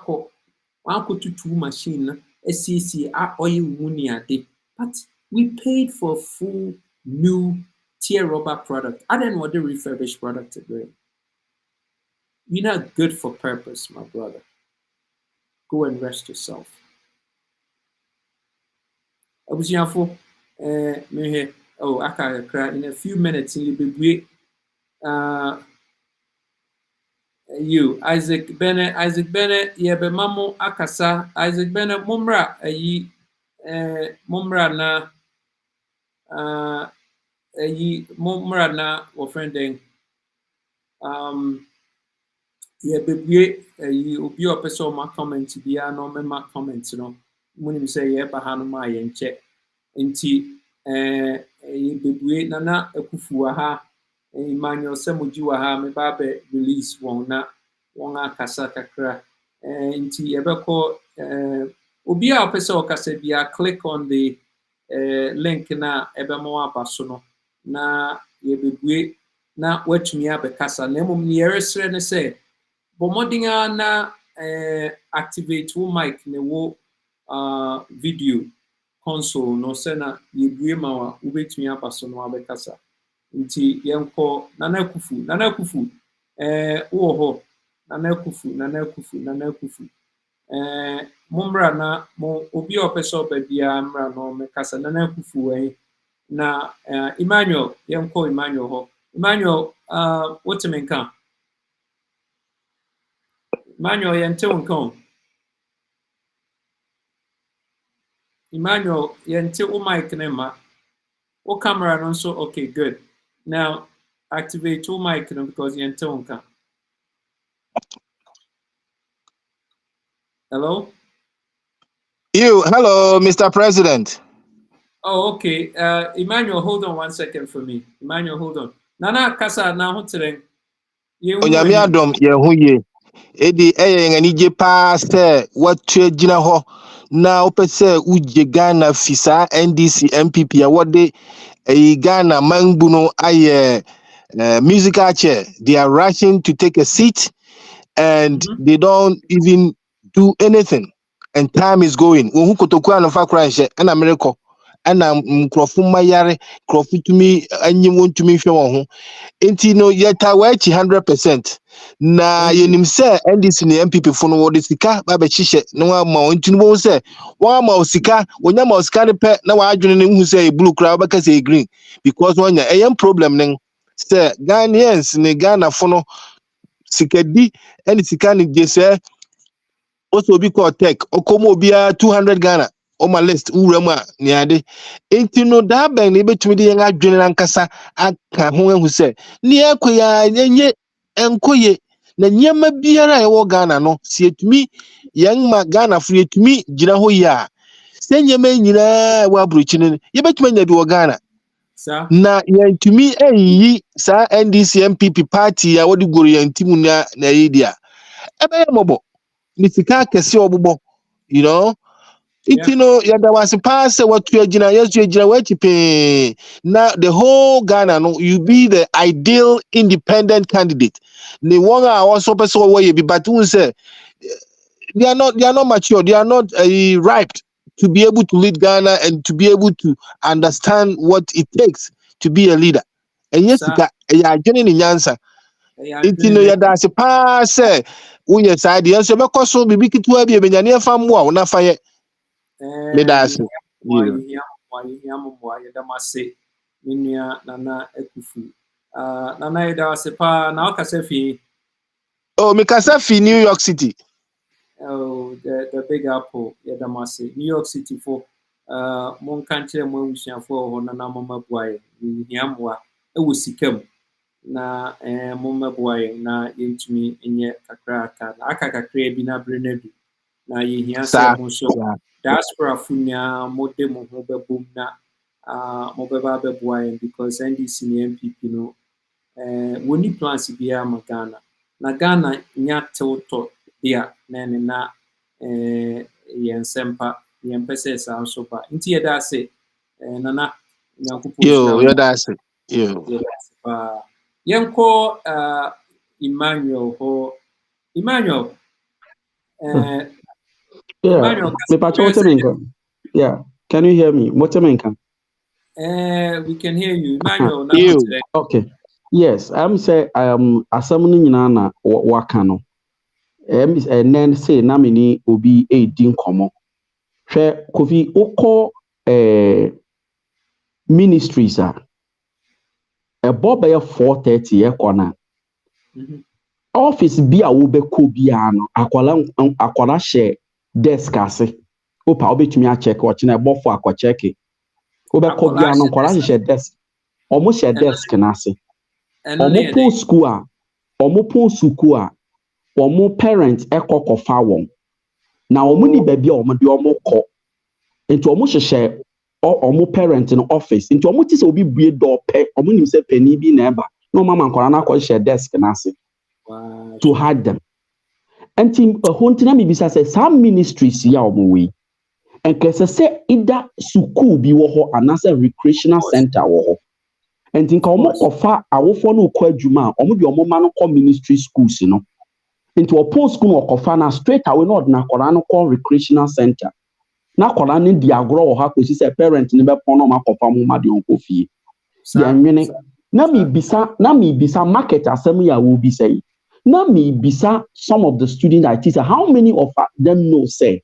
to two machine, SCC, oil muniade. But we paid for full new tear rubber product. I don't know what the refurbished product is doing. You're not good for purpose, my brother. Go and rest yourself. Abusiafo, oh, I can cry in a few minutes. You'll be you Isaac Bennett yeah be mamo akasa Isaac Bennett mumra mumra na offending yeah be obi opese ma comment bia no me ma comment no munim say yeah ba hanu ma ye nche nti bebue nana akufuwa ha Emmanuel Semuji wa ha me ba be release won na won akasa kakra nti ebeko obi a opese okasa bia click on the link na ebemo abaso no na ye bebue na watumi abekasa na mum ne yeresre ne say bomodinga na activate wo mic ne wo video console no say na yebue ma wa ubetumi abaso no abekasa nti yenko nana kufu wo ho nana kufu mumra na mo obi opeso ba bia mra no mekasa nana kufu na Emmanuel yenko Emmanuel ho Emmanuel what me nka Emmanuel yente nka Emmanuel yente o mic ne ma o camera no so okay good now activate your mic because yente nka hello Hello, Mr. President. Oh, okay. Emmanuel, hold on 1 second for me. Emmanuel, hold on. Nana kasa na hoteleng. Onyame adom ye ho ye. Edi ngani je pa se watu gina ho na opese uje Ghana fisa NDC NPP awode Ghana mangbu no aye musical chair. They are rushing to take a seat and they don't even do anything. And time is going. Wo hu kotoku anofa kranhye na America. Ana mkrofo mayare krofo tumi anyim wontumi hwe won ho enti no yeta wachi 100% na yenim se NDC ne MPP fo no wode sika ba be hihye no wa ma ontuni bo se wa ma osika wonya ma osika ne pe na wa adwene ne hu se blue kra ba ka se green because wonya eyem problem nen se Ghanaians ne Ghana fo no sika di ene sika ne gese also be called tech okomo bia 200 Ghana on my list urama ni ade enti no da ben ne betumi de yen adwene nankasa aka ho ehu se ni akoya yenye enkoye na nyema biara e wo Ghana no si etumi yen ma Ghana fu etumi gina ho ya se nyema nyina wa bruchi ne ye betumi nya bi wo Ghana na yentumi eyi sa NDC MPP party ya wodi goro yentimu na yidia ebe ye mobo ni sika kese obubo you know it know yada was pass what you agina yesu agina wechi pe now the whole Ghana no you be the ideal independent candidate the one I also person where you be but who say they are not mature, they are not ripe to be able to lead Ghana and to be able to understand what it takes to be a leader and yes ya agina ni nyansa it know yada was pass unye side yenso bekoso bibi kitwa bi ebenyane afa mmoa wo na fa ye me da ase nana ekufu nana ida se pa na okase fi oh me kasa fi New York City oh the big apple yada mase New York City for mon kanche mo wusiafo ho nana mama buaye hiamwa ewo sikam na mama buaye na yentumi enye kakra aka kakra bi na brenedu na yehia se mo so diaspora funya mode mo ho bebom na mobile beboy because NDC and NPP no we need plans to be Ghana. Na Ghana nya toto dia na yen sempa yen pese sa so ba. Nti ye da se nana nyankopon Yo, shira. yeah, that's it. Yo. Yenko Emmanuel ho Emmanuel Yeah, Emmanuel me pacho Motemenka. Yeah, can you hear me? Motemenka. we can hear you. Emmanuel, You. Okay. Yes, I'm say asam no nyina na waka no. Then say na me ni obi e di nkomo. Hwe Kofi ukọ ministries a ebo be 4:30 e kona. Office bi a wo be ko bi ano akwala share desk ase. Opa obetumi a check o chena ebo fo akwa check. Wo be ko bi ano kwala share desk. Omo share desk na ase. Omo po school a omo parents ekokofa won. Na omo ni baabi a omo de omo kọ. Enti omo hyehyɛ omo parent in office. Enti omo ti sɛ obi bue door pɛ, omo nim sɛ pani bi na ɛba. Na omo ama nkɔla na akɔ hyɛ desk na ase. To hide them. Enti ɛho ntina mi bisa sɛ saa ministries yi a omo wei. Nkɛsɛ sɛ either school bi wɔ hɔ anaasɛ recreational center wɔ hɔ. Enti nka omo kɔfa awofo no kɔ adwuma a omo de omo ma no kɔ ministry schools no. Enti opo school no kɔfa na straight away na ɔde na akɔla no kɔ recreational center. Na akɔla no di agorɔ wɔ ha kɔsi sɛ parent ne bɛpɔn na ɔmo akɔfa mo ma de ɔnkɔ fie. Yɛnwene na mi bisa market asɛm ya wo bisa yi. Na mi bisa some of the students I teach how many of them know say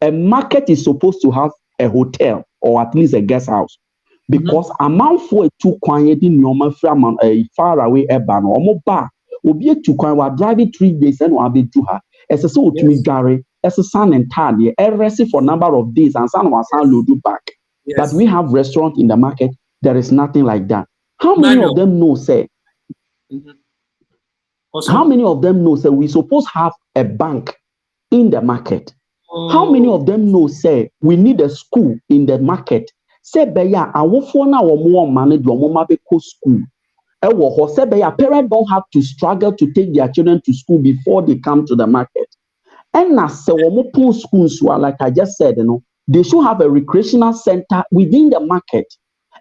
a market is supposed to have a hotel or at least a guest house. Because amount for a two kwan di nneɔma from far away eba no ɔmo ba obi etu kwan wa drive 3 days and wa bedu ha ɛsɛ sɛ otumi dware ɛsɛ san entire ɛresi for number of days and san wa san load back. But we have restaurant in the market, there is nothing like that. How many of them know say how many of them know say we supposed have a bank in the market? How many of them know say we need a school in the market? Say beya awofo na wo mo manage wo mo ma be ko school. Ewo ho say beya parents don't have to struggle to take their children to school before they come to the market. And as se wo mo pon schools like I just said, they should have a recreational center within the market.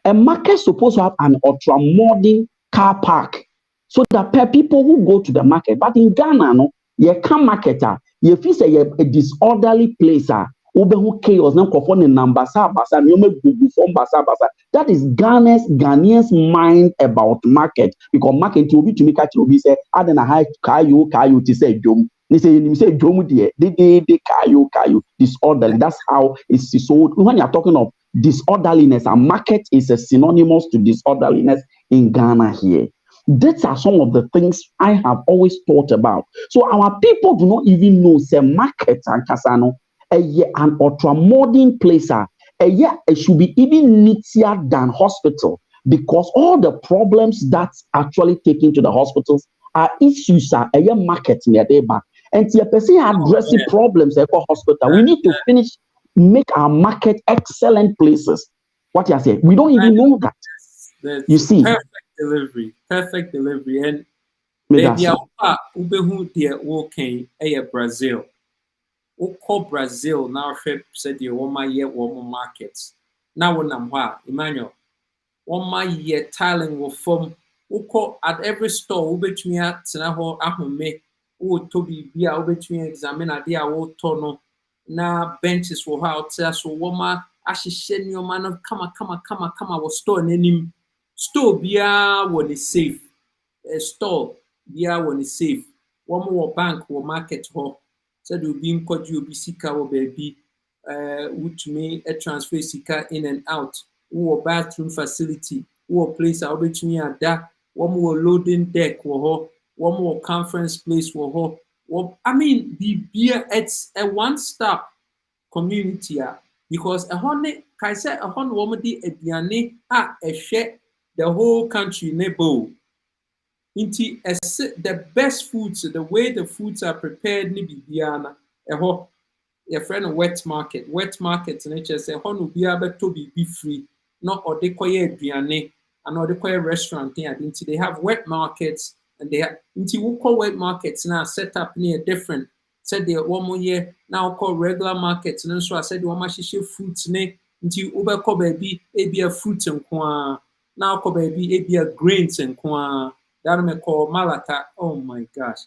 A market supposed to have an ultra modern car park so that people who go to the market. But in Ghana, you can't market. You feel say a disorderly place. Who chaos na nkɔfɔ ne nam basa nneɛma gugu fam basa. That is Ghanaians mind about market because market obi tumi ka kyerɛ obi sɛ ade na ha kayo ti sɛ dwom ne sɛ nim sɛ dwom deɛ de kayo disorderly. That's how it's so when you are talking of disorderliness, and market is a synonymous to disorderliness in Ghana here. These are some of the things I have always thought about. So our people do not even know say market and kasano an ultra modern place. It should be even neater than hospital because all the problems that's actually taken to the hospitals are issues a market near there. And the person addressing problems at hospital. We need to make our market excellent places. What you say? We don't even know that. You see, perfect delivery, and maybe our ubehu dear walking Brazil. Wokɔ Brazil na ahwɛ sɛ deɛ wɔmayɛ wɔn markets na wonam hɔ a Emmanuel wɔmayɛ tiling wɔ fam wokɔ at every store wobɛtumi atena hɔ ahome wotɔ biribi a wobɛtumi examine adeɛ a wotɔ no na benches wɔ hɔ a wotea so wɔma ahyehyɛ nneɛma no kama wɔ store n'anim store biara wɔ ne safe store biara wɔ ne safe wɔn wɔ bank wɔ market hɔ. Said will be in Kodu be sika or baby, which may a transfer sika in and out, or bathroom facility, or place I'll be to me at that, one more loading deck, or one more conference place, or I mean, the beer, it's a one-stop community because a honey, I said a honey woman a diane, a share the whole country, nebo. Into the best foods, the way the foods are prepared, ni bibiana. Your friend a wet market, and it just a honu be able to be free. not or they call aduane, and or they call restaurant thing. They have wet markets, and they have we call wet markets now set up near different. Said the 1 more year now call regular markets, and so I said one much fruits ne into uber call baby a fruits and kwa now call baby a grains and kwa that me call malata. Oh my gosh,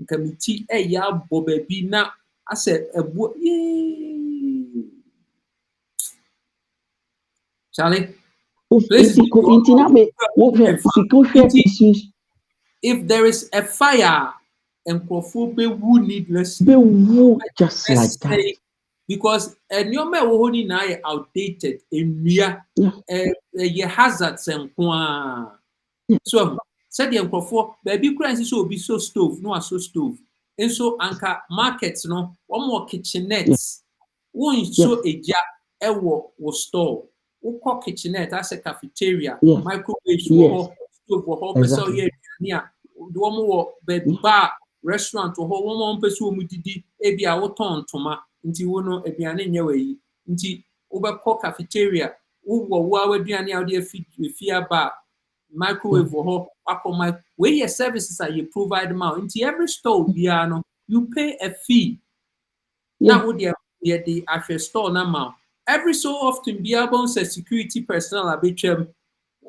committee a ya bo baby now. I said a boy. Charlie, if there is a fire and who needlessly, just like that, because your man will now outdated in near hazards and so said the uncle baby crisis will be so stove, no so stove, and so anchor markets no one more kitchenettes won't so a jar was store. Wokɔ kitchenette as a cafeteria, microwave stove, person near one more bar restaurant or one person didi ebi a woton toma nti wo no aduane nya wayi nti wobɛkɔ cafeteria wo aduane a wode afia bar microwave ho akɔ where your services are you provide ma nti every store bia no you pay a fee now wo the ahwɛ store na ma every so often be able to security personnel a betwam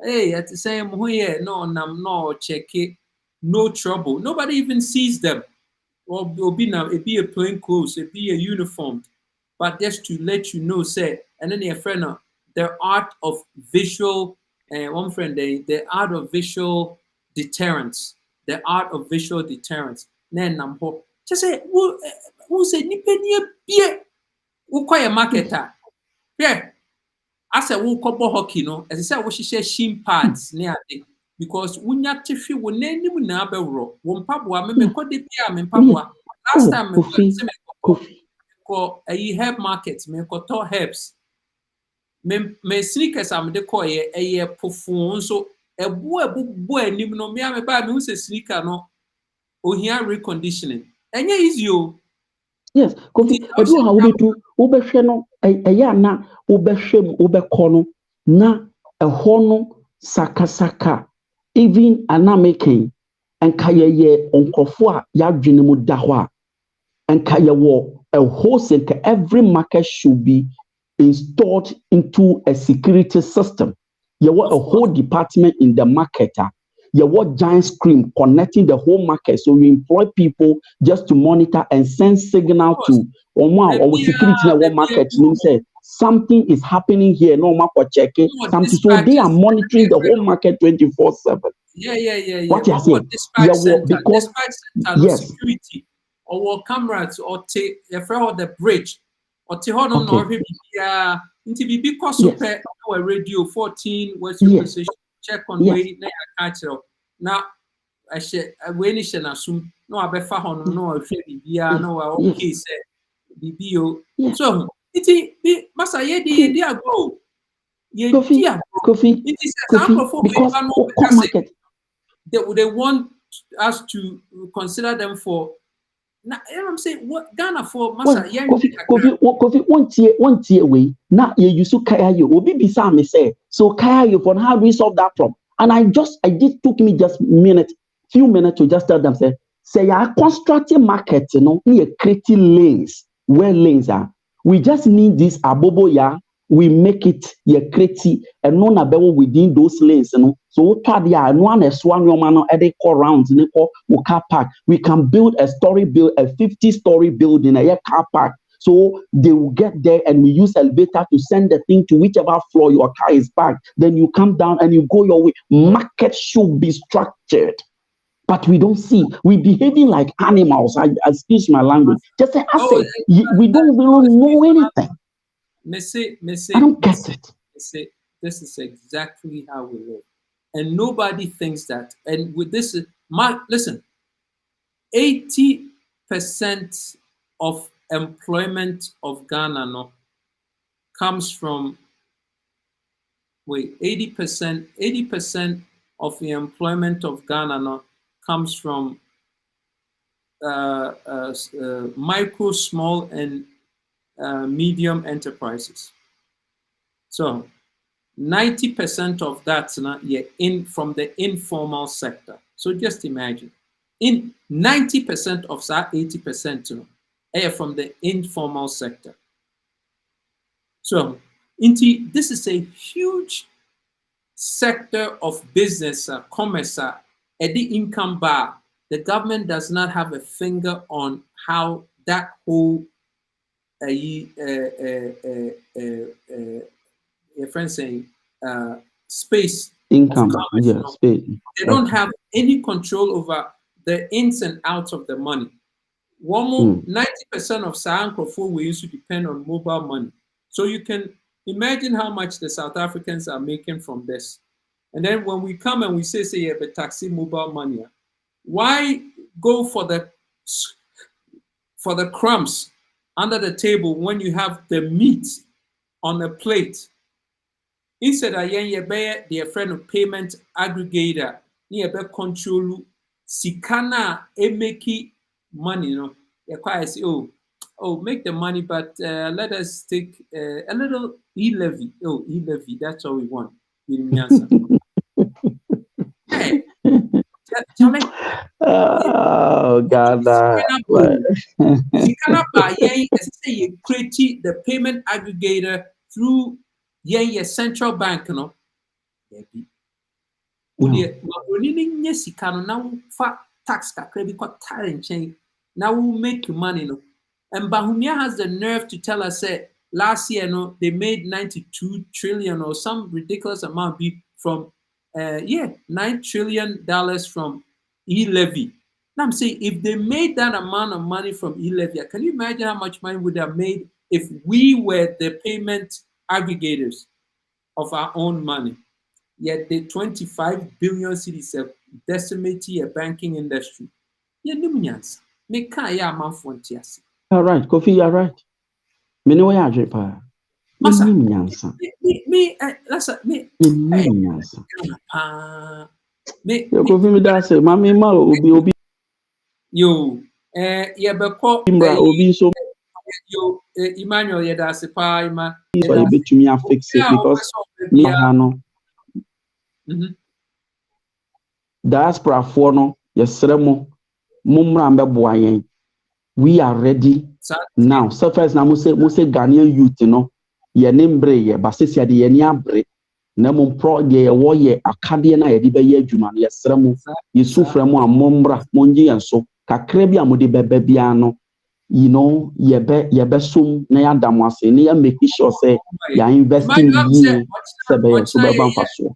hey at the same here no check it no trouble nobody even sees them or be now it be a plain clothes it be a uniform but just to let you know say and then your friend the art of visual one friend the art of visual deterrence then just say who say nipa be who call a marketer. Yeah, as a who couple hockey, no, as I said, what she says, shin pads near because when you have to feel when any neighbor rock, one pabua, maybe call the PM Pabua. Last time, a herb market, me call herbs. Me sneakers, I'm the call a perform so a boy, no, me, I'm about me who's a sneaker, no, or here reconditioning. And yeah, is you. Yes, Kofi, edu ha wobɛhwɛ no ɛyɛ na wobɛhwɛ mu wobɛkɔ no na ɛhɔ no sakasaka even anameken nka yɛyɛ nkrɔfo a yɛadwene mu da hɔ a nka yɛwɔ a wholesale nka every market should be installed into a security system. Yɛwɔ a whole department in the market what giant screen connecting the whole market. So we employ people just to monitor and send signal to our security network market. Means something is happening here. No matter checking something. So they are monitoring the whole market 24/7. Yeah. What you say? Because yes, security or cameras or take the bridge or take hold on or because of our radio 14 was check on way now I said when is an assume no I befa hon no no okay say BBO so it must I the go Kofi because they want us to consider them for now I'm saying what Ghana for masa Kofi one tier way now you use kaya you obi bisa me say so kaya you for how do we solve that problem and I did took me just few minutes to just tell them say ya constructing market creating lanes where lanes are we just need this abobo we make it creative and non about within those lanes so what no one is one man call rounds car park we can build a 50-story building a car park. So they will get there and we use elevator to send the thing to whichever floor your car is parked. Then you come down and you go your way. Market should be structured. But we don't see. We're behaving like animals. I excuse my language. Just say, we don't really know anything. I don't get it. This is exactly how we live. And nobody thinks that. And with this, listen, 80% of employment of Ghana comes from 80% of the employment of Ghana comes from micro, small, and medium enterprises. So 90% of that's from the informal sector. So just imagine, in 90% of that 80% from the informal sector. So this is a huge sector of business, commerce, the income bar. The government does not have a finger on how that whole your friend saying space income, commerce, space. They don't have any control over the ins and outs of the money. 90% of Sankrofo we used to depend on mobile money. So you can imagine how much the South Africans are making from this. And then when we come and we say you have a taxi mobile money, why go for the crumbs under the table when you have the meat on a plate? Instead of their friend of payment aggregator, you control sikana make money, you know. You quite say, oh, make the money, but let us take a little e-levy. Oh, e-levy, that's all we want. Hey, oh God, sikana buy say create the payment aggregator through your central bank, you know. Now tax credit chain. Now we make money. No? And Bahumia has the nerve to tell us that last year they made 92 trillion or some ridiculous amount from $9 trillion from e-levy. Now I'm saying if they made that amount of money from e-levy, can you imagine how much money would have made if we were the payment aggregators of our own money? Yet the 25 billion cities decimate a banking industry. You're right, Kofi, you're right. Me know where you pa. Kofi me da say, mami ma obi. Yo, Imbra obi so. Yo, Emmanuel, that's a pa, Emma. So you bet me fix it because me no. Diaspora for no, yesere mo mumra mbeboa yen. We are ready now. So first na mo say Ghanaian youth no ye nembre ye basese de ye ni abre na mo pro ye wo ye akade na ye de be ye adwuma no yesere mo yesufra mo amomra monje yen so kakra bi amode beba bia no you know ye be sum na ya damo ase na ya make sure say ya investing ye se be so be ban faso.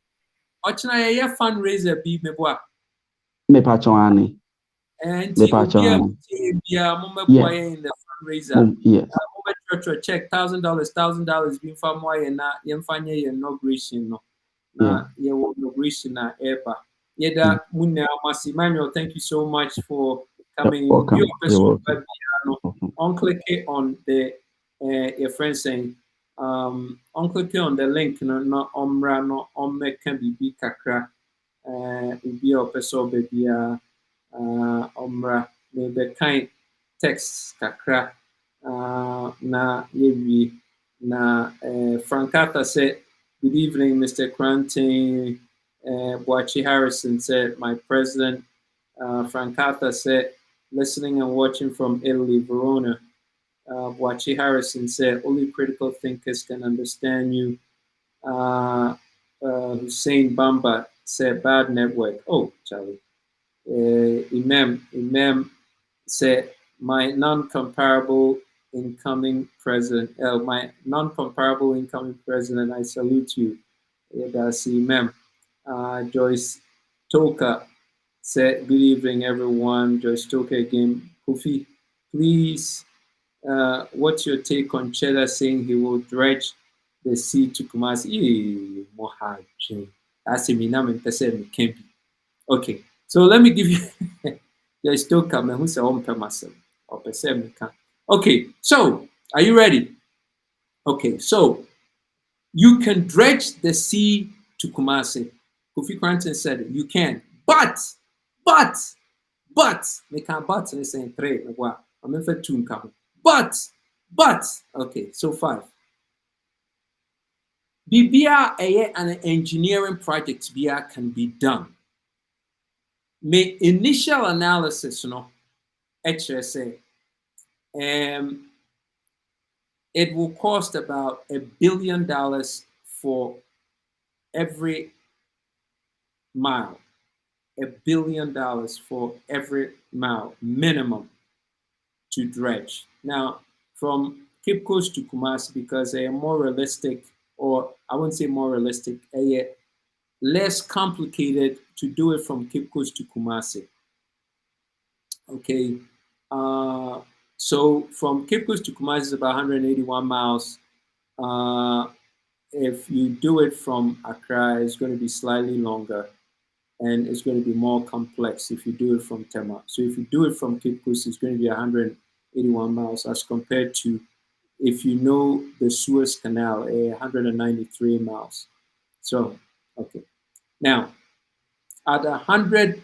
Ochina ye fundraiser bi meboa. Me pa chwane. And in the fundraiser, check $1,000 being from why and not Yemfanya inauguration. No, inauguration ever. Yeda Muna Massimanuel, thank you so much for coming. Welcome. On click on the your friend saying on click on the link no omra no omme can be kakra be a person baby omra the kind text kakra na yewi na Francata said, good evening, Mr. Cranting. Boachi Harrison said, my president. Francata said, listening and watching from Italy, Verona. Boachi Harrison said, only critical thinkers can understand you. Hussein Bamba said, bad network. Oh, Charlie. Imam said, my non-comparable incoming president, I salute you. That's Imam. Joyce Toka said, good evening, everyone. Joyce Toka again. Kofi, please, what's your take on Cheddar saying he will dredge the sea to Kumasi? That's a okay, so let me give you. Joyce Toka, man, who's on myself. Okay, so are you ready? Okay, so you can dredge the sea to Kumasi. Kofi Cranton said it. You can, but, they can't but and saying three. Wow, I'm in for two count. But, okay, so 5. Bibia an engineering project can be done. My initial analysis, actually say, it will cost about $1 billion for every mile. $1 billion for every mile minimum to dredge. Now, from Cape Coast to Kumasi, because they are more realistic, or I wouldn't say more realistic, less complicated to do it from Cape Coast to Kumasi. Okay, so from Cape Coast to Kumasi is about 181 miles. If you do it from Accra, it's going to be slightly longer, and it's going to be more complex if you do it from Tema. So if you do it from Cape Coast, it's going to be 181 miles as compared to, if you know the Suez Canal, 193 miles. So, okay. Now, at $1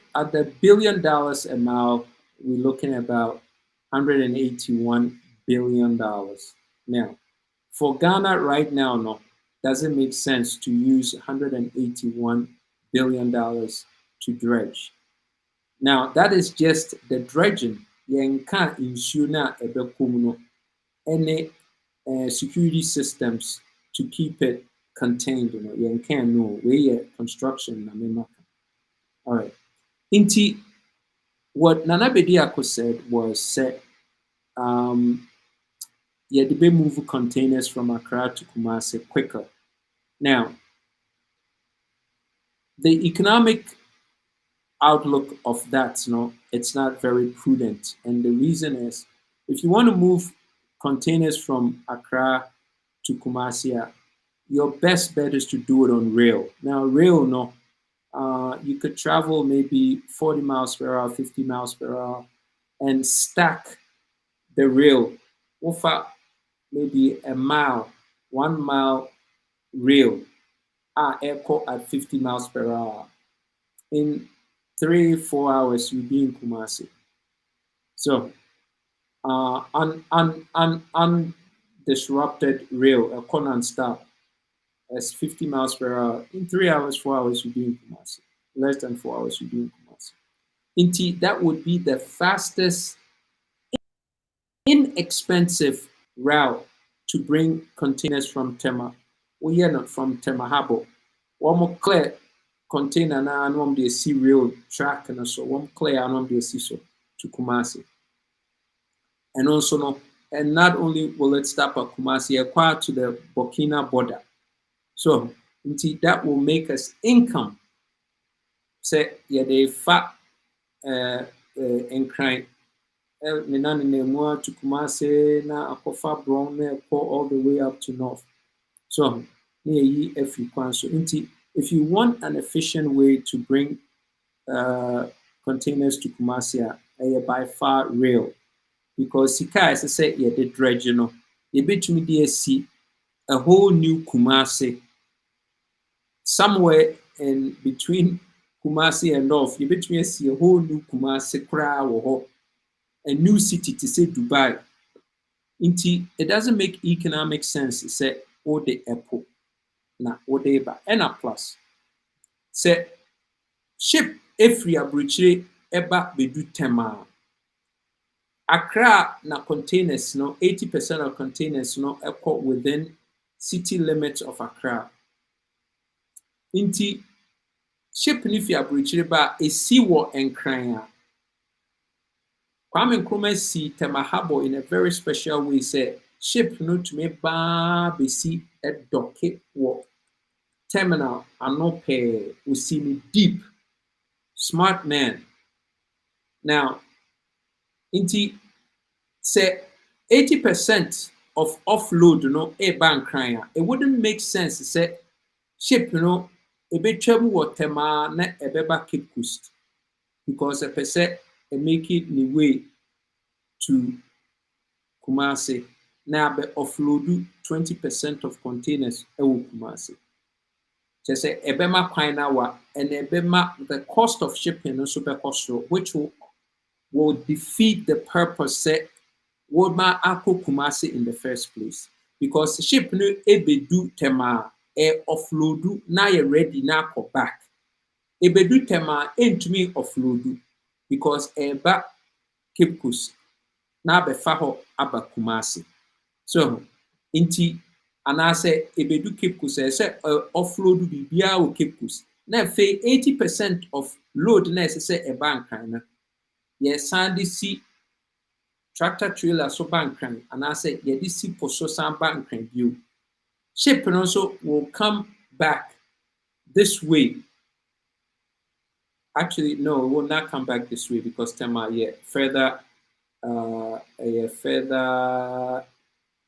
billion a mile, we're looking at about $181 billion. Now, for Ghana right now, no, doesn't make sense to use $181 billion to dredge. Now, that is just the dredging. Yenka insuna ebekumuno any security systems to keep it contained. Yenka no way construction. All right. Inti, what Nana Bediako said was said, yeah, they move containers from Accra to Kumasi quicker. Now, the economic outlook of that, it's not very prudent. And the reason is, if you want to move containers from Accra to Kumasi, your best bet is to do it on rail. Now, rail, you could travel maybe 40 miles per hour, 50 miles per hour, and stack the rail over maybe a mile, 1 mile rail, airport at 50 miles per hour. In 3-4 hours, you'll be in Kumasi. So, undisrupted rail, a non-stop, as 50 miles per hour. In 3 hours, 4 hours, you'll be in Kumasi. Less than 4 hours, you'll be in Kumasi. Indeed, that would be the fastest, inexpensive route to bring containers from Tema. We are not from Tema Harbor. One more clear container na anom de sea rail track and so one clear anom de sea so to Kumasi. And also no, and not only will it stop at Kumasi, acquire to the Burkina border. So indeed that will make us income. Say yeah, they fat and crying. To Kumasi na akofa brown all the way up to north. So if you want an efficient way to bring containers to Kumasi, by far rail, because Sika, as I said, the dredge, you between see a whole new Kumasi somewhere in between Kumasi and North. You between see a whole new Kumasi crowd, a new city to say Dubai. It doesn't make economic sense to say all the airport. Na whatever and a plus say ship every abuchire eba bedu Tema Accra na containers 80% of containers echo within city limits of Accra. Inti ship ni fi abuchire ba esi wo enkran a Kwame Nkrumah see Tema Harbor in a very special way. Say ship no to me ba besi a docket wo terminal anope we see me deep smart man. Now inti say 80% of offload a bank crying. It wouldn't make sense to say ship a bit trouble what Tema na a beba Cape Coast, because a per se make it the way to Kumasi. Now be offload 20% of containers Kumasi. Just say ebema kwinawa and ebema the cost of shipping also be cost, which will defeat the purpose set would ma ako Kumasi in the first place, because ship no ebedu Tema offloadu na yɛ ready na akɔ back. Ebedu tema entumi offloadu because eba Cape Coast na abɛfa hɔ aba Kumasi. So nti anaasɛ ebedu Cape Coast ɛsɛ offload biribiara wɔ Cape Coast. Na afei 80% of load na ɛsɛ sɛ ɛba Nkran no yɛsan de si tractor trailer so ba Nkran anaasɛ yɛde si po so san ba Nkran bio. Ship no nso will come back this way. Actually, no, it will not come back this way because Tema further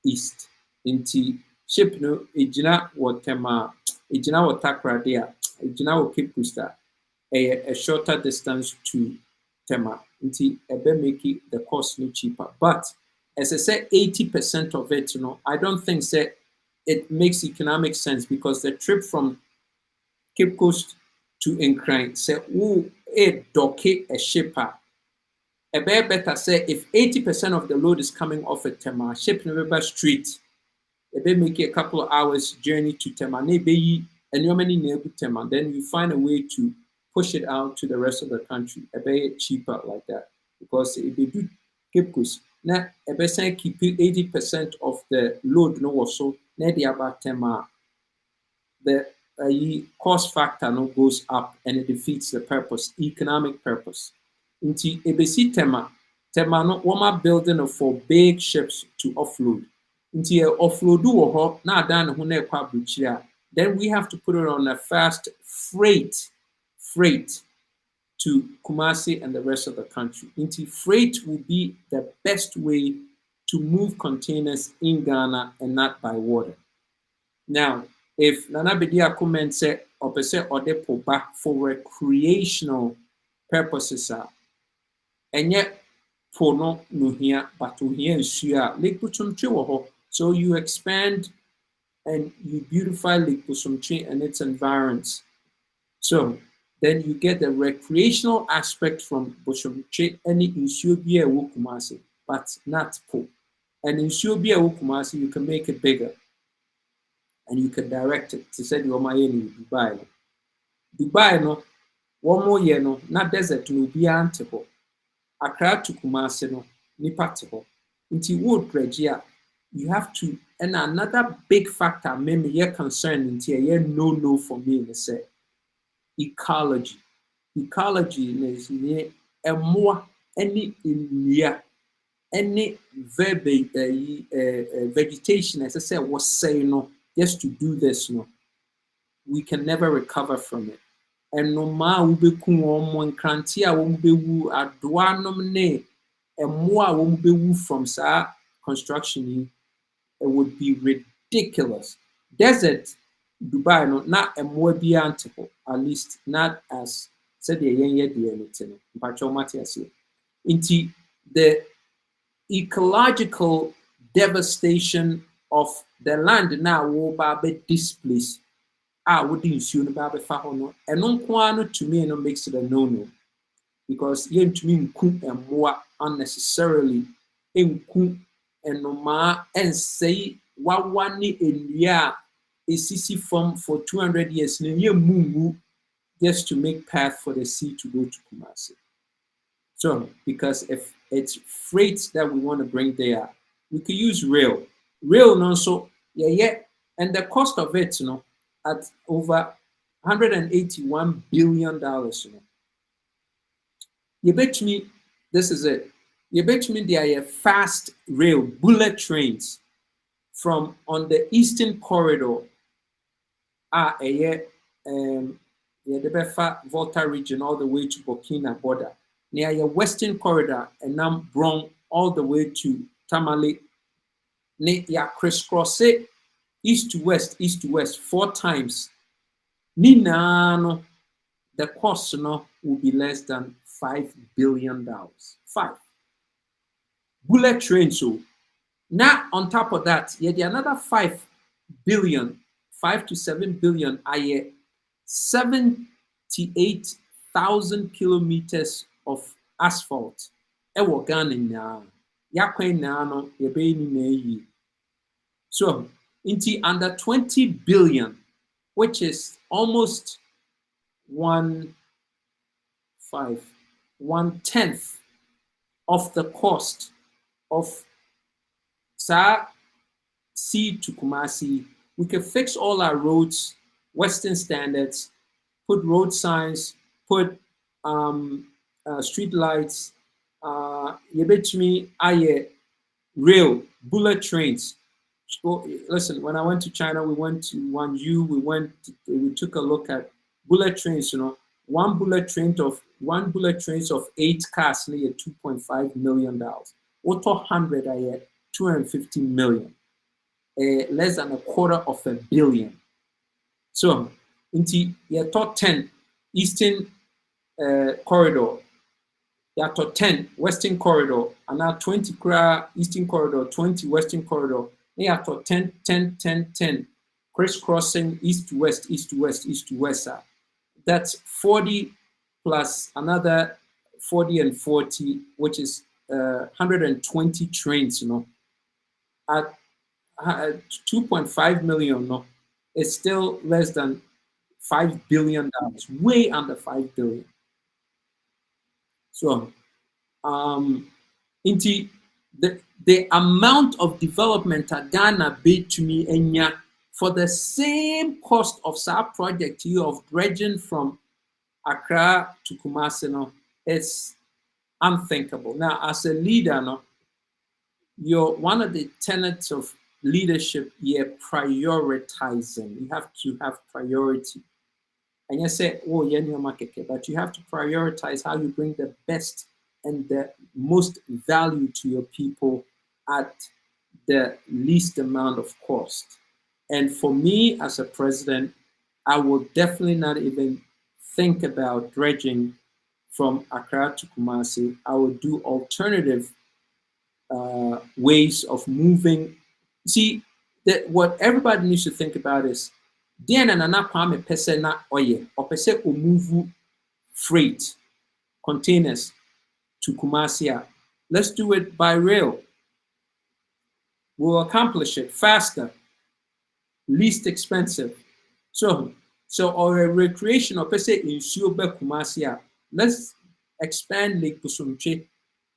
east. Inti ship no ejina wo Tema ejina wo Takra there. Ejina wo Cape Coast a shorter distance to Tema. Inti ebe make the cost no cheaper. But as I said, 80% of it, I don't think it makes economic sense because the trip from Cape Coast to Nkran say who a dock a shipper. A better say if 80% of the load is coming off at Tema, ship River Street, a be make a couple of hours journey to Tema, maybe and you're many near Tema, then you find a way to push it out to the rest of the country. A bit cheaper like that. Because if they do Cape Coast, now a better keep 80% of the load no also maybe about Tema. The cost factor no goes up and it defeats the purpose, economic purpose. Inti ebesi Tema no wama building for big ships to offload. Inti offloadu wo ho na adan ho na ekwa buchia. Then we have to put it on a fast freight to Kumasi and the rest of the country. Inti freight will be the best way to move containers in Ghana and not by water. Now, if Nana Bedia comment say opese ode poba for recreational purposes and yet for no here but to here nsuya Lake Butumchi wo ho. So you expand and you beautify Lake Butumchi and its environs. So then you get the recreational aspect from Butumchi and nsuo bi a wo Kumasi, but not po. And nsuo bi a wo Kumasi, you can make it bigger. And you can direct it to say you're my in Dubai. Dubai no, one more year no, not desert no be antebo. Accra to Kumasi no, nipatebo. Into wood pregia, you have to, and another big factor, maybe you're concerned into a no for me, they say ecology. Ecology is a more any in any vegetation, as I said, was saying no. Just to do this, we can never recover from it. And no ma ubeku one krantia wumbewu adwanom ne emwa wumbewu from sa construction, it would be ridiculous. Desert Dubai no na emwa bi antiko, at least not as said the yenye di anything. Mpacho matiasi. Inti the ecological devastation of the land now will be displaced. Wouldn't soon be found. And no to me no makes it a no because you to me and more unnecessarily in and no ma and say what one in year is CC form for 200 years near Mungu just to make path for the sea to go to Kumasi. So because if it's freight that we want to bring there, we could use rail. Rail no so and the cost of it at over $181 billion you bet me this is it. You bet me there are fast rail bullet trains from on the eastern corridor the Befa Volta region all the way to Burkina border near your western corridor and now Bron all the way to Tamale. Ya crisscross it east to west 4 times. Nina no, the cost will be less than $5 billion. 5 bullet train. So now on top of that, you had another 5 to 7 billion. 78,000 kilometers of asphalt. Ewo Ghana now. Yakwen now no ye be ni. So, into under 20 billion which is almost 1/10 of the cost of Sa C to Kumasi. We could fix all our roads, Western standards, put road signs, put street lights, rail, bullet trains. So, listen, when I went to China, we went to Wanju, we took a look at bullet trains, one bullet trains of 8 cars near $2.5 million. What 100 I had 250 million. Less than a $250 million. So, into your top 10 Eastern corridor, your top 10 Western corridor, and now 20 Eastern corridor, 20 Western corridor. They are top 10, 10, 10, 10, crisscrossing east to west, east to west, east to west. That's 40 plus another 40 and 40, which is 120 trains, at 2.5 million, it's still less than $5 billion, way under $5 billion. So, the amount of development that Ghana bid to me enya for the same cost of that project here of dredging from Accra to Kumasi, it's unthinkable. Now, as a leader, you're one of the tenets of leadership here, prioritizing. You have to have priority. And you say, oh, yeah, but you have to prioritize how you bring the best and the most value to your people at the least amount of cost. And for me as a president, I will definitely not even think about dredging from Accra to Kumasi. I will do alternative ways of moving. See, what everybody needs to think about is, move freight, containers to Kumasi. Let's do it by rail. We'll accomplish it faster, least expensive. So our recreation or pese in Suba Kumasi. Let's expand Lake Busumche.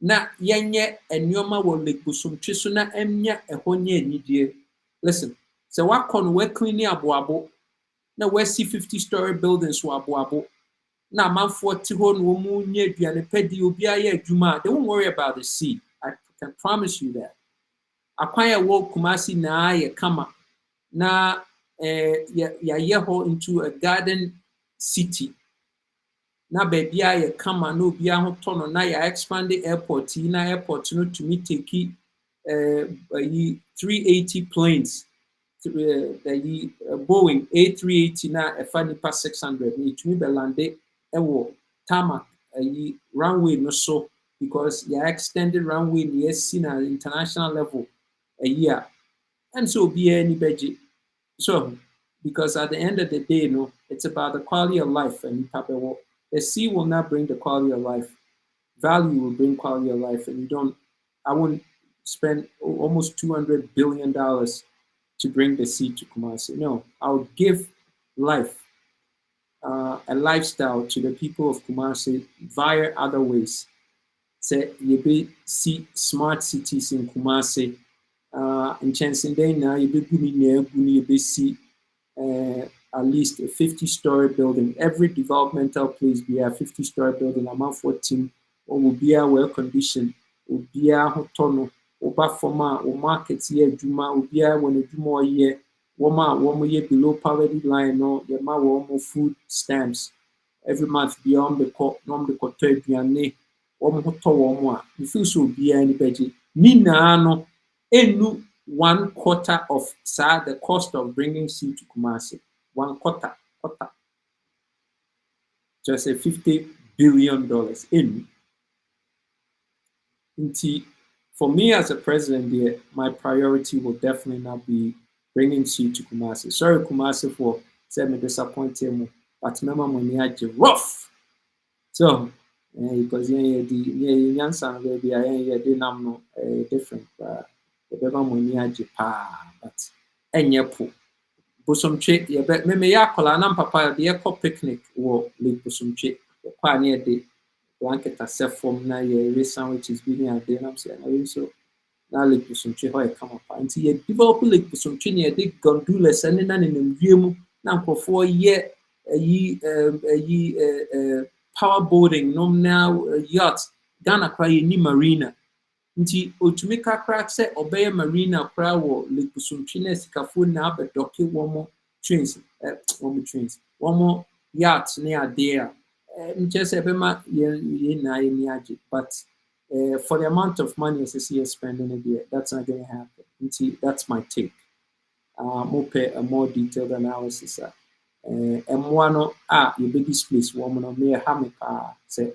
Na yenye enyoma wo Lake Busumche so na emnya ehonye nidie. Listen, so what can we clean aboabo? Na we see 50-story buildings wo aboabo. Na man 40 hon wo mu nye duane pedi obi aye adwuma. They won't worry about the sea. I can promise you that. Akwanya wo Kumasi na ye kama na yeho into a garden city. Na baby aye kama no obi ahoto no na ya expand the airport na airport no to me take 380 planes. The Boeing A380 na efa nipa 600 ni tumi belande ewo tarmac runway no so because ya extended runway ni see na international level a year, and so be any budget. So because at the end of the day, it's about the quality of life, and the sea will not bring the quality of life. Value will bring quality of life, and I wouldn't spend almost $200 billion to bring the sea to Kumasi. No, I would give life, a lifestyle to the people of Kumasi via other ways. Say, you see smart cities in Kumasi. In Chansenden now, you see at least a 50-story building. Every developmental place be a 50-story building. Amount 14 or will be a well-conditioned, will be a hotono. Oba forma or markets here, Juma, Ubia, when a Juma year, one year below poverty line, no, your ma more food stamps every month beyond the court, non the cote, Biane, one hoto one. You feel so be anybody. Nina, enu 1/4 of the cost of bringing sea to Kumasi. 1/4. Just a $50 billion in. For me as a president, my priority will definitely not be bringing sea to Kumasi. Sorry, Kumasi, for saying me disappointed, but remember money I rough. So, because the Yansan baby, I didn't know different. But Bosomtwe yɛbɛ me yɛ akwadaa na papa de yɛkɔ picnic wɔ Lake Bosomtwe yɛkɔ a ne yɛde blanket asɛ fam na yɛwe sandwiches bi ne ade nam sɛ ɛno nso na Lake Bosomtwe hɔ yɛ kama pa nti yɛ develop Lake Bosomtwe ne yɛde gondolas ɛne na nenam wiem na nkurɔfoɔ yɛ power boating nom na yacht Ghana koraa yɛni marina nti otumi kakra sɛ ɔbɛyɛ marina koraa wɔ Lake Bosomtwe na sikafoɔ na abɛdɔke wɔn wɔn yacht ne adeɛ a nkyɛn sɛ ɛbɛma yɛn na yɛn ni agye but for the amount of money as you're spending it there, that's not going to happen. That's my take. Pay a more detailed analysis. And one you be displaced woman or me a hammock say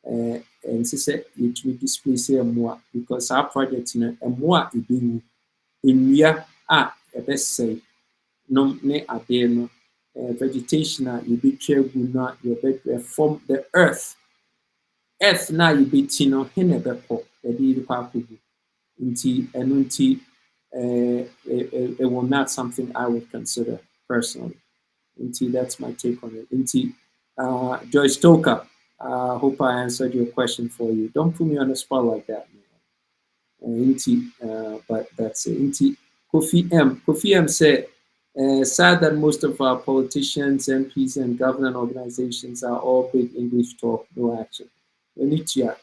and she said you to displace more because our project in a more in year a best say no ne ade no vegetation you be chair not your bed from the earth na you be tino hene bepo edi kwakubu nti eno nti it will not something I would consider personally. Nti that's my take on it. Nti Joyce Stoker, hope I answered your question for you. Don't put me on the spot like that, man. But that's it. Nti Kofi M said, sad that most of our politicians, MPs, and government organizations are all big English talk, no action. Enitia.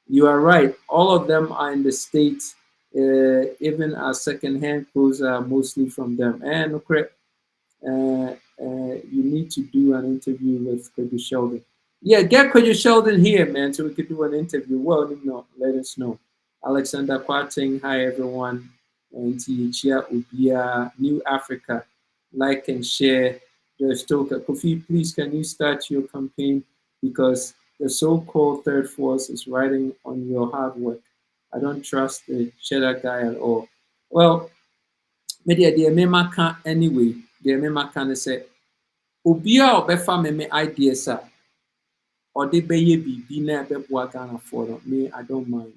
You are right. All of them are in the States. Even our second-hand clothes are mostly from them. And you need to do an interview with Kojo Sheldon. Yeah, get Kojo Sheldon here, man, so we could do an interview. Well, no, let us know. Alexander Kwarting, hi everyone. And Chia Ubia, New Africa, like and share. Stoker. Kofi, please, can you start your campaign? Because the so-called third force is riding on your hard work. I don't trust the cheddar guy at all. Well, maybe the mema can anyway. The mema can say, Ubia or befa me ideas or they be ye be na beboa Ghana for me. I don't mind.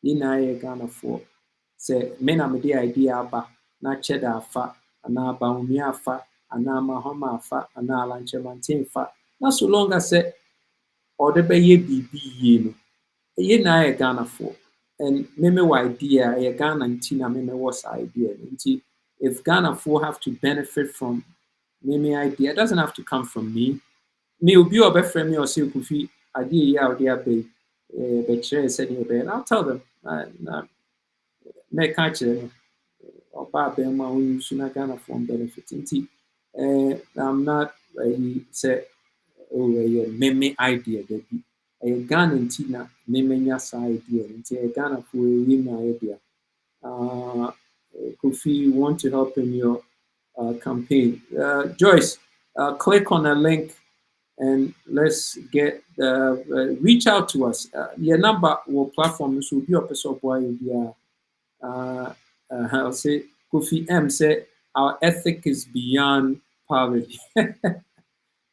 Ina Ghana for say mena me the idea ba na cheddar afa ana ba umi afa ana mahoma afa ana lanche maintain fa. Not so long as say or the be ye be ye na Ghana for. And meme idea a Ghana ntina meme was idea. If Ghana for have to benefit from meme idea, it doesn't have to come from me. Me will be a better friend me or say Kofi idea ya idea be said and I'll tell them me catch it or bad my own sooner Ghana from benefit. I'm not say a meme idea that be a Ghana ntina meme nyasa idea a Ghana for a idea. Kofi, you want to help in your campaign. Joyce, click on a link and let's get reach out to us. Your number or platform will be up so I'll say Kofi M said our ethic is beyond poverty.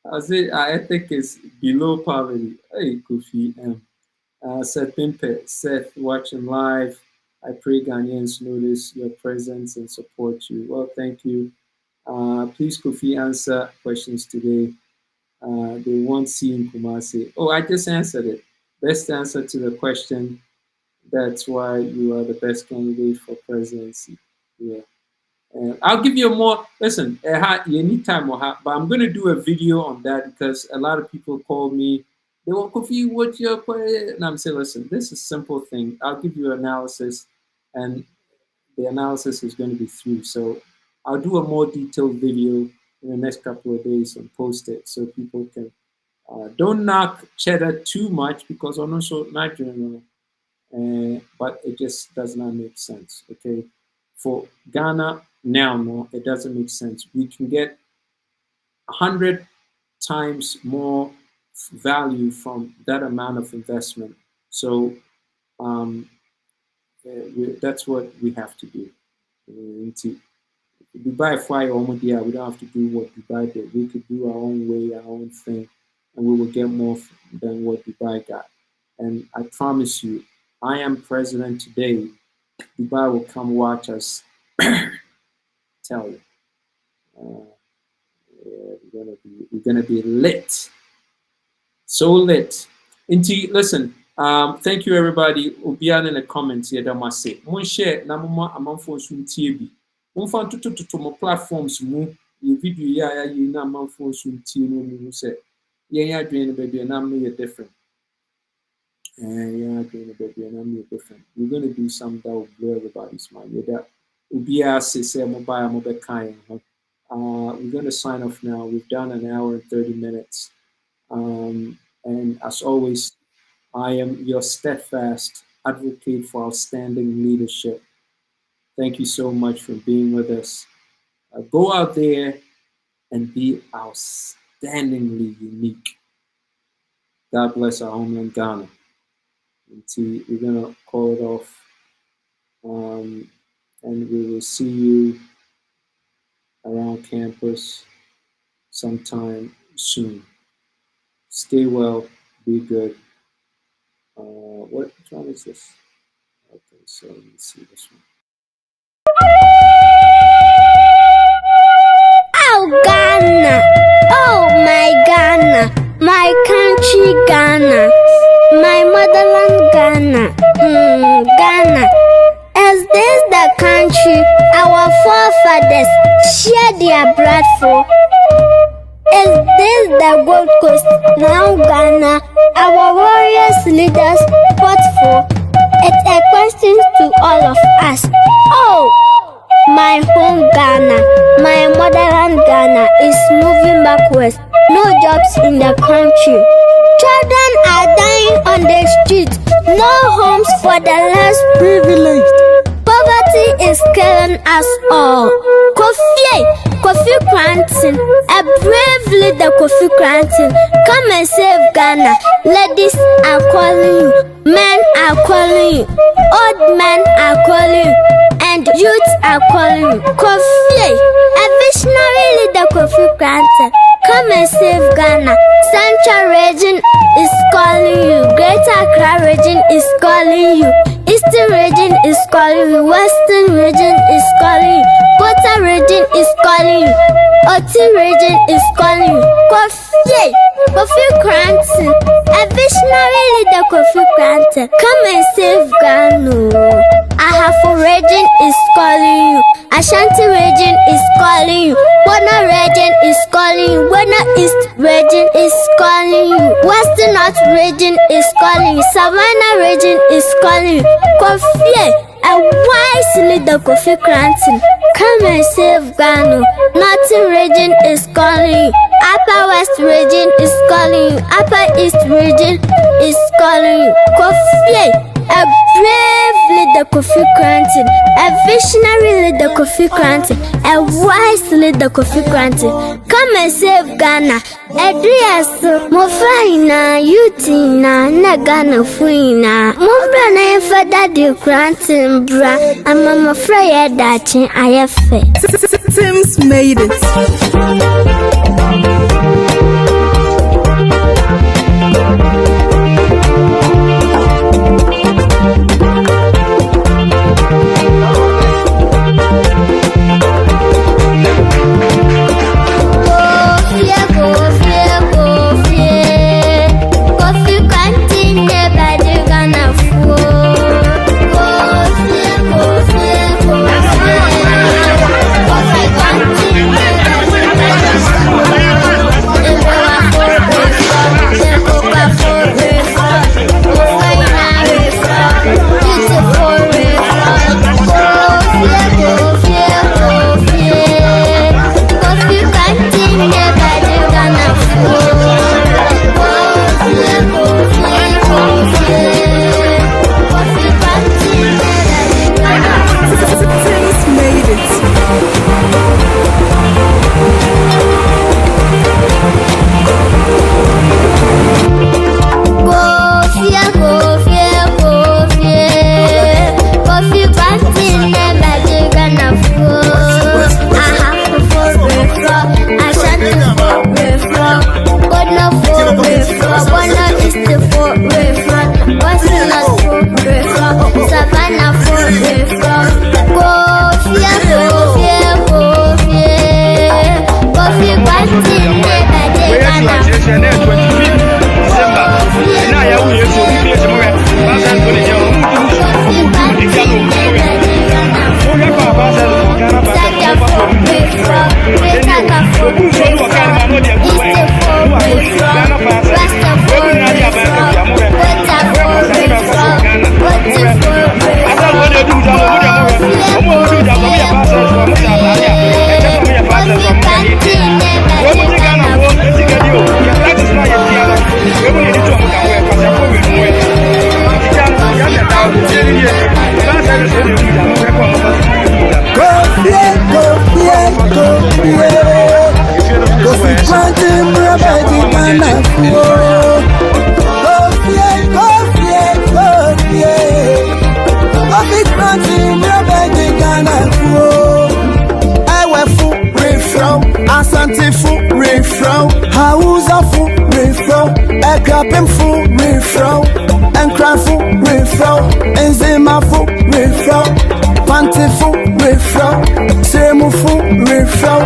I'll say our ethic is below poverty. Hey Kofi M. Seth Pimpe, Seth watching live. I pray Ghanaians notice your presence and support you. Well, thank you. Please, Kofi, answer questions today. They won't see in Kumasi. Oh, I just answered it. Best answer to the question. That's why you are the best candidate for presidency. Yeah. I'll give you a more, listen, you need time, but I'm going to do a video on that because a lot of people call me. They want Kofi, what's your question? And I'm saying, listen, this is a simple thing. I'll give you analysis, and the analysis is going to be through. So I'll do a more detailed video in the next couple of days and post it so people can. Don't knock cheddar too much because I'm also not doing but it just does not make sense. Okay, for Ghana now, no, it doesn't make sense. We can get 100 times more value from that amount of investment. So that's what we have to do. Dubai fly we don't have to do what Dubai did. We could do our own way, our own thing, and we will get more than what Dubai got. And I promise you, I am president today. Dubai will come watch us tell you. We're gonna be lit. So lit. Listen, thank you everybody. Ubian in the comments here that must say. Mon share na mama amanfo so ntie bi. Mon fan to mo platforms mu. Ye video ya na amanfo so ntie no mu say. Ye ya adwen baby na me different. We're gonna do something that will blow everybody's mind. Yeah, that Ubia say mobile kind. We're gonna sign off now. We've done an hour and 30 minutes. And as always, I am your steadfast advocate for outstanding leadership. Thank you so much for being with us. Go out there and be outstandingly unique. God bless our homeland, Ghana. We're gonna call it off, and we will see you around campus sometime soon. Stay well, be good. What one is this? Okay, so let me see this one. Oh Ghana, oh my Ghana, my country Ghana, my motherland Ghana, Ghana. Is this the country our forefathers shared their blood for? Is this the Gold Coast, now Ghana, our warriors leaders fought for? It's a question to all of us. Oh, my home Ghana, my motherland Ghana is moving backwards. No jobs in the country. Children are dying on the streets. No homes for the less privileged. Poverty is killing us all. Kofi Cranton, a brave leader Kofi Cranton, come and save Ghana. Ladies are calling you, men are calling you, old men are calling you, and youth are calling you. Kofi, a visionary leader Kofi Cranton, come and save Ghana. Central region is calling you, Greater Accra region is calling you, Eastern region is calling you, Western region is calling you, Volta region is calling you, Oti region is calling you. Kofi Cranton, a visionary leader Kofi Cranton, come and save Ghana. Ahafo region is calling you, Ashanti region is calling you, Bono region is calling you, Bono East region is calling you, Western North region is calling you, Savannah region is calling you. Kofi, a wise leader Kofi Cranton, come and save Ghana. Northern region is calling you, Upper West region is calling you, Upper East region is calling you. Kofi, a brave leader Kofi Cranton, a visionary leader Kofi Cranton, a wise leader Kofi Cranton, come and save Ghana. Adrias, Mofaina, Yutina, Nagana Fuina, Mobra for Daddy Cranton, bra, and Mama Freya Dachin, I have faith. Sims made it. Kofi Ghana. Coffee planting, you're begging Ghana. I went full refrain, Asante full refrain, Hausa full refrain, Ekapim full refrain, Enkran full refrain, Enzima full refrain, Panti full refrain, Semu full refrain.